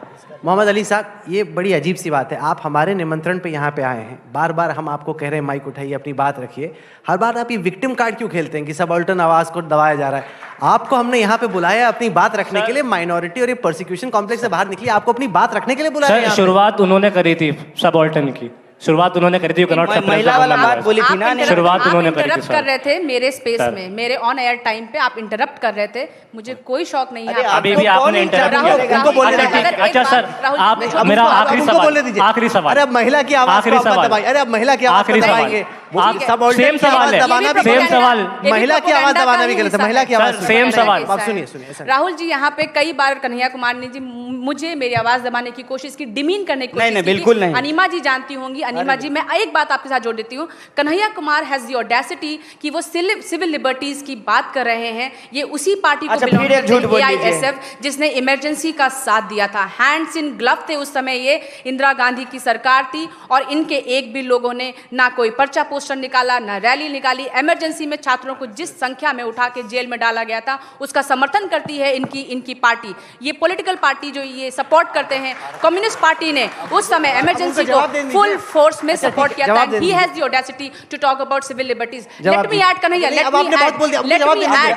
मोहम्मद अली साहब, ये बड़ी अजीब सी बात है। आप हमारे निमंत्रण पे यहाँ पे आए हैं, बार बार हम आपको कह रहे हैं माइक उठाइए, अपनी बात रखिए। हर बार आप ये विक्टिम कार्ड क्यों खेलते हैं कि सबाल्टर्न आवाज को दबाया जा रहा है? आपको हमने यहाँ पे बुलाया अपनी बात रखने के लिए, माइनॉरिटी और ये परसिक्यूशन कॉम्प्लेक्स से बाहर निकलिए, आपको अपनी बात रखने के लिए बुलाया। शुरुआत उन्होंने करी थी सबाल्टर्न की, शुरुआत उन्होंने करी थी, महिला वाला बात बोली थी ना, शुरुआत उन्होंने करी थी इंटरप्ट कर सर। रहे थे मेरे स्पेस में, मेरे ऑन एयर टाइम पे आप इंटरप्ट कर रहे थे, मुझे कोई शौक नहीं है। अभी भी आपने इंटरप्ट किया। उनको बोलने अच्छा, दीजिए। ठीक। अच्छा सर, आप अब मेरा उनको- आखिरी उनको सवाल, बोलने दीजिए। आखिरी सवाल, अरे अब महिला की आवाज आखिरी को आप मत सवाल। दबाइए। अरे अब महिला की आवाज आखिरी को सवाल। दबाएंगे। आप- सबऑर्डिनेट सेम की आवाज सवाल है, दबाना भी सेम सवाल। महिला की आवाज दबाना भी गलत है। महिला की आवाज सेम सवाल। आप सुनिए सुनिए ऐसा नहीं। राहुल जी यहाँ पे कई बार कन्हैया कुमार ने जी मुझे मेरी आवाज दबाने की कोशिश की, डिमीन करने की कोशिश नहीं, की। बिल्कुल नहीं। अनिमा जी जानती होंगी, अनिमा जी, मैं एक बात आपके साथ जोड़ देती हूँ, Kanhaiya Kumar has the audacity कि वो सिविल लिबर्टीज की बात कर रहे हैं। ये उसी पार्टी को अच्छा, belong फिर एक करते हैं, झूठ बोल दीजिए। AISF, जिसने इमरजेंसी का साथ दिया था। हैंड्स इन ग्लव थे उस समय, ये इंदिरा गांधी की सरकार थी और इनके एक भी लोगों ने ना कोई पर्चा पोस्टर निकाला, ना रैली निकाली। इमरजेंसी में छात्रों को जिस संख्या में उठा के जेल में डाला गया था, उसका समर्थन करती है इनकी पार्टी। ये पॉलिटिकल पार्टी जो ये सपोर्ट करते हैं, कम्युनिस्ट पार्टी ने उस समय इमरजेंसी को फुल फोर्स में सपोर्ट किया था। He has the audacity to talk about civil liberties. Let me add Kanhaiya,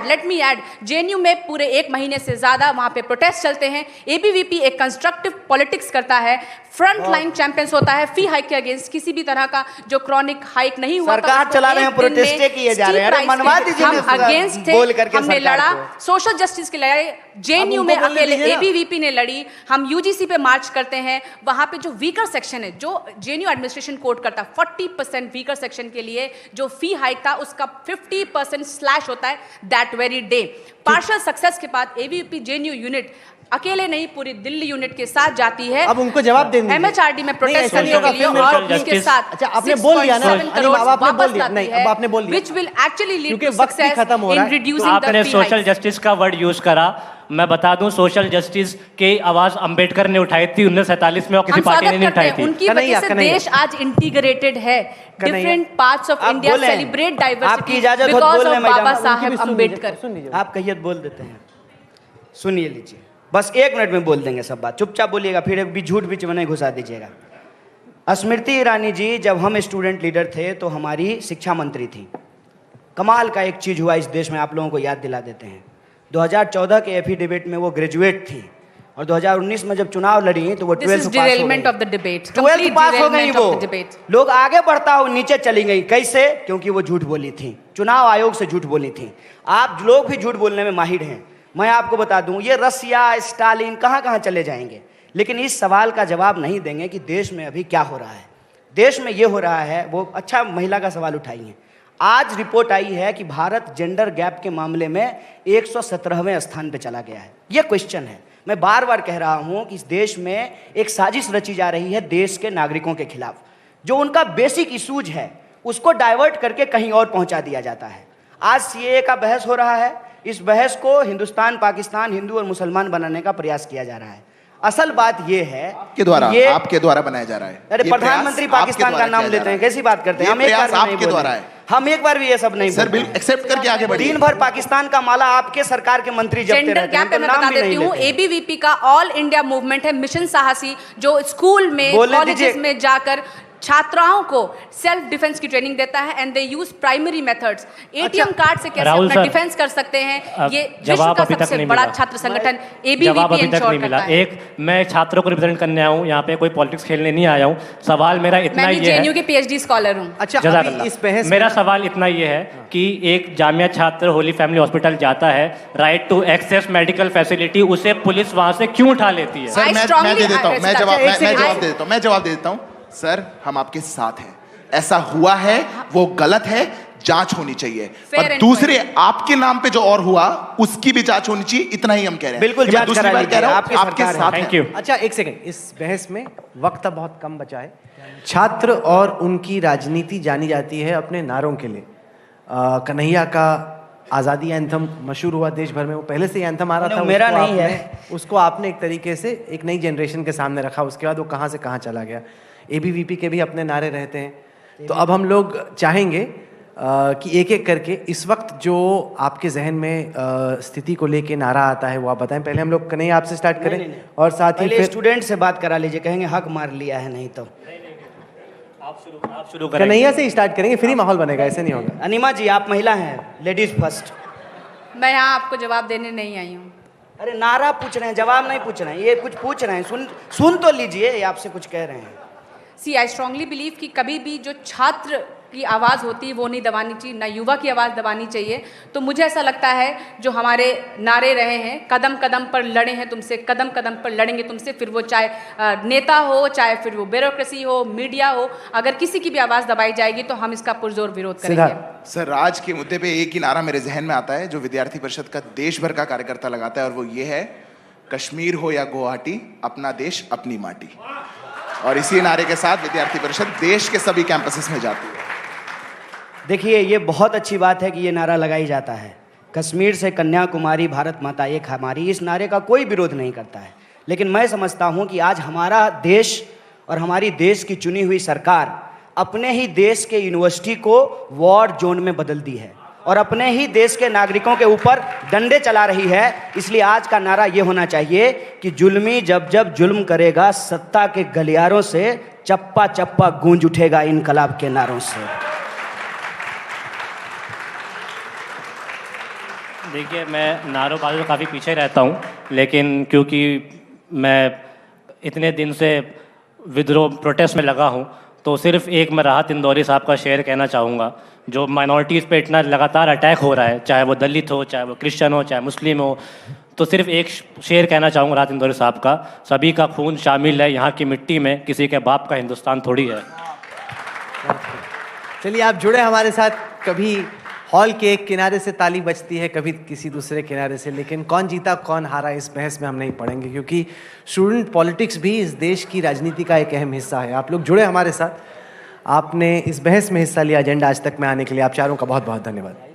let me add JNU में पूरे 1 महीने से ज्यादा वहां पे प्रोटेस्ट चलते हैं। एबीवीपी एक कंस्ट्रक्टिव पॉलिटिक्स करता है, फ्रंट लाइन चैंपियंस होता है फी हाइक के अगेंस्ट। किसी भी तरह का जो क्रॉनिक हाइक नहीं हुआ, सरकार चला रहे हैं, प्रोटेस्टे किए जा रहे हैं। अरे मनवा दीजिए, हम अगेंस्ट बोल थे, करके हमने सरकार लड़ा, को। सोशल जस्टिस की लड़ाई जेएनयू में अकेले एबीवीपी ने लड़ी। हम यूजीसी पे मार्च करते हैं, वहां पे जो वीकर सेक्शन है, जो जेएनयू एडमिनिस्ट्रेशन कोर्ट करता है, 40% वीकर सेक्शन के लिए जो फी हाइक था उसका 50% स्लैश होता है that very day. Partial success के बाद एबीवीपी जेएनयू यूनिट अकेले नहीं, पूरी दिल्ली यूनिट के साथ जाती है। अब उनको जवाब देने दीजिए। एमएचआरडी में प्रोटेस्ट नहीं, करने के लिए social और justice- उसके साथ अच्छा, आपने बोल दिया ना, 6.7 करोड़ अब आपने बोल वापस दिया। लाती नहीं, है, अब आपने बोल दिया। which will actually lead क्योंकि to वक्त भी success खत्म हो रहा in है। reducing the आपने fee सोशल hikes। जस्टिस का वर्ड यूज करा। मैं बता दूं, सोशल जस्टिस की आवाज अंबेडकर ने उठाई थी 1947 में और किसी हम पार्टी ने स्वागत नहीं करते उठाई हैं, थी। उनकी कन्हैया, वजह से कन्हैया। देश आज इंटीग्रेटेड है। कन्हैया। डिफरेंट पार्ट्स ऑफ आप इंडिया बोलें। सेलिब्रेट आपकी डाइवर्सिटी इजाजत हो तो बिकॉज बोलने ऑफ में बाबा जाना। साहेब अम्बेडकर। सुन लीजिए। आप कहियत बोल देते हैं, सुनिए लीजिए, बस 1 मिनट में बोल देंगे सब बात, चुपचाप बोलिएगा, फिर एक भी झूठ बीच में नहीं घुसा दीजिएगा। स्मृति ईरानी जी जब हम स्टूडेंट लीडर थे तो हमारी शिक्षा मंत्री थी। कमाल का एक चीज हुआ इस देश में, आप लोगों को याद दिला देते हैं। 2014 के एफिडेविट में वो ग्रेजुएट थी और 2019 में जब चुनाव लड़ी तो वो 12th पास हो गई। ऑफ द डिबेट, 12th पास हो गई वो। लोग आगे बढ़ता हो नीचे चली गई, कैसे? क्योंकि वो झूठ बोली थी, चुनाव आयोग से झूठ बोली थी। आप लोग भी झूठ बोलने में माहिर हैं। मैं आपको बता दूं, ये रसिया, स्टालिन कहां कहां चले जाएंगे, लेकिन इस सवाल का जवाब नहीं देंगे कि देश में अभी क्या हो रहा है। देश में ये हो रहा है, वो अच्छा महिला का सवाल उठाइए। आज रिपोर्ट आई है कि भारत जेंडर गैप के मामले में 117वें स्थान पे चला गया है। ये क्वेश्चन है। मैं बार बार कह रहा हूं कि इस देश में एक साजिश रची जा रही है देश के नागरिकों के खिलाफ। जो उनका बेसिक इशूज है उसको डाइवर्ट करके कहीं और पहुंचा दिया जाता है। आज सीएए का बहस हो रहा है, इस बहस को हिंदुस्तान पाकिस्तान, हिंदू और मुसलमान बनाने का प्रयास किया जा रहा है। असल बात यह है आपके द्वारा, ये आपके द्वारा बनाया जा रहा है। अरे ये प्रधानमंत्री प्रयास पाकिस्तान आपके का द्वारा नाम किया लेते जा हैं, रहा है। कैसी बात करते हैं? ये हम एक बार प्रयास भी नहीं आपके बोले। द्वारा है। हम एक बार भी ये सब नहीं सर बोलते। बिल्कुल एक्सेप्ट करके आगे बढ़िए। दिन भर पाकिस्तान का माला आपके सरकार के मंत्री जपते जेंडर रहते हैं, गैप पे तो मैं नाम बता भी नहीं देती हूँ, लेते हैं। एबीवीपी का ऑल इंडिया मूवमेंट है मिशन साहसी, जो स्कूल में, बोलने कॉलेजेस दीजिए। में जाकर छात्राओं को सेल्फ डिफेंस की ट्रेनिंग देता है and they use primary methods. ATM card से कैसे राहुल अपना सर, डिफेंस कर सकते हैं, ये विश्व जवाब का अभी तक सबसे नहीं बड़ा मिला। छात्र संगठन जवाब एबीवीपी अभी तक इंश्योर नहीं मिला। करता है। एक, मैं छात्रों को रिप्रेजेंट करने आया हूँ, यहाँ पे कोई पॉलिटिक्स खेलने नहीं आया हूँ। सवाल मेरा इतना मैं भी ही है, जेएनयू की पीएचडी स्कॉलर हूँ। अच्छा, जज़ाकल्लाह। अभी इस बहस मेरा में- सवाल इतना ये है कि एक जामिया छात्र होली फैमिली हॉस्पिटल जाता है, right to access medical facility, उसे पुलिस वहां से क्यों उठा लेती है? सर I मैं strongly- दे देता हूँ, मैं अच्छा, जवाब एक मैं second, जवाब दे देता हूँ, मैं जवाब दे देता हूँ। सर हम आपके साथ हैं, ऐसा हुआ है, वो गलत है, जांच होनी चाहिए। Fair पर and दूसरे आपके नाम पे जो और हुआ उसकी भी जांच होनी चाहिए, इतना ही हम कह रहे हैं। बिल्कुल कि मैं जांच दूसरी करा बार लीजिए, कह रहा हूं, आपकी आपके सरकार है। साथ थैंक हैं। यू। अच्छा, एक सेकंड, इस बहस में वक्त बहुत कम बचा है। छात्र और उनकी राजनीति जानी जाती है अपने नारों के लिए। कन्हैया का आज़ादी एंथम मशहूर हुआ देश भर में, वो पहले से ही एंथम आ रहा था। मेरा उसको नहीं आपने- है। उसको आपने एक तरीके से एक नई जनरेशन के सामने रखा, उसके बाद वो कहाँ से कहाँ चला गया। एबीवीपी के भी अपने नारे रहते हैं। तो अब हम लोग चाहेंगे कि एक एक करके इस वक्त जो आपके जहन में स्थिति को लेके नारा आता है वो आप बताएं। पहले हम लोग कन्हैया आपसे स्टार्ट करें नहीं। और साथ ही पहले फिर स्टूडेंट से बात करा लीजिए, कहेंगे हक मार लिया है, नहीं तो आप शुरू करें। कन्हैया से ही स्टार्ट करेंगे, फ्री माहौल बनेगा, ऐसे नहीं होगा। अनिमा जी आप महिला हैं, लेडीज फर्स्ट। मैं यहाँ आपको जवाब देने नहीं आई हूँ। अरे नारा पूछ रहे हैं, जवाब नहीं पूछ रहे हैं, ये कुछ पूछ रहे हैं, सुन तो लीजिए, ये आपसे कुछ कह रहे हैं। सी आई स्ट्रांगली बिलीव कि कभी भी जो छात्र की आवाज़ होती है वो नहीं दबानी चाहिए, ना युवा की आवाज़ दबानी चाहिए। तो मुझे ऐसा लगता है जो हमारे नारे रहे हैं, कदम कदम पर लड़े हैं तुमसे, कदम कदम पर लड़ेंगे तुमसे, फिर वो चाहे नेता हो, चाहे फिर वो ब्यूरोक्रेसी हो, मीडिया हो, अगर किसी की भी आवाज़ दबाई जाएगी तो हम इसका पुरजोर विरोध करेंगे। सर, आज के मुद्दे पे एक ही नारा मेरे जहन में आता है जो विद्यार्थी परिषद का देश भर का कार्यकर्ता लगाता है, और वो ये है, कश्मीर हो या गुवाहाटी, अपना देश अपनी माटी। और इसी नारे के साथ विद्यार्थी परिषद देश के सभी कैंपसेस में जाती है। देखिए, ये बहुत अच्छी बात है कि ये नारा लगाई जाता है, कश्मीर से कन्याकुमारी भारत माता एक हमारी। इस नारे का कोई विरोध नहीं करता है, लेकिन मैं समझता हूँ कि आज हमारा देश और हमारी देश की चुनी हुई सरकार अपने ही देश के यूनिवर्सिटी को वॉर जोन में बदल दी है और अपने ही देश के नागरिकों के ऊपर डंडे चला रही है। इसलिए आज का नारा ये होना चाहिए कि जुल्मी जब जब जुल्म करेगा, सत्ता के गलियारों से चप्पा चप्पा गूंज उठेगा इनकलाब के नारों से। देखिए, मैं नारोबाजी में काफ़ी पीछे रहता हूँ, लेकिन क्योंकि मैं इतने दिन से विद्रोह प्रोटेस्ट में लगा हूँ, तो सिर्फ एक मैं राहत इंदौरी साहब का शेर कहना चाहूँगा। जो माइनॉरिटीज़ पे इतना लगातार अटैक हो रहा है, चाहे वो दलित हो, चाहे वो क्रिश्चियन हो, चाहे मुस्लिम हो, तो सिर्फ एक शेर कहना चाहूँगा राहत इंदौरी साहब का, सभी का खून शामिल है यहाँ की मिट्टी में, किसी के बाप का हिंदुस्तान थोड़ी है। चलिए, आप जुड़े हमारे साथ। कभी हॉल के एक किनारे से ताली बजती है, कभी किसी दूसरे किनारे से, लेकिन कौन जीता कौन हारा इस बहस में हम नहीं पड़ेंगे, क्योंकि स्टूडेंट पॉलिटिक्स भी इस देश की राजनीति का एक अहम हिस्सा है। आप लोग जुड़े हमारे साथ, आपने इस बहस में हिस्सा लिया। एजेंडा आज तक में आने के लिए आप चारों का बहुत बहुत धन्यवाद।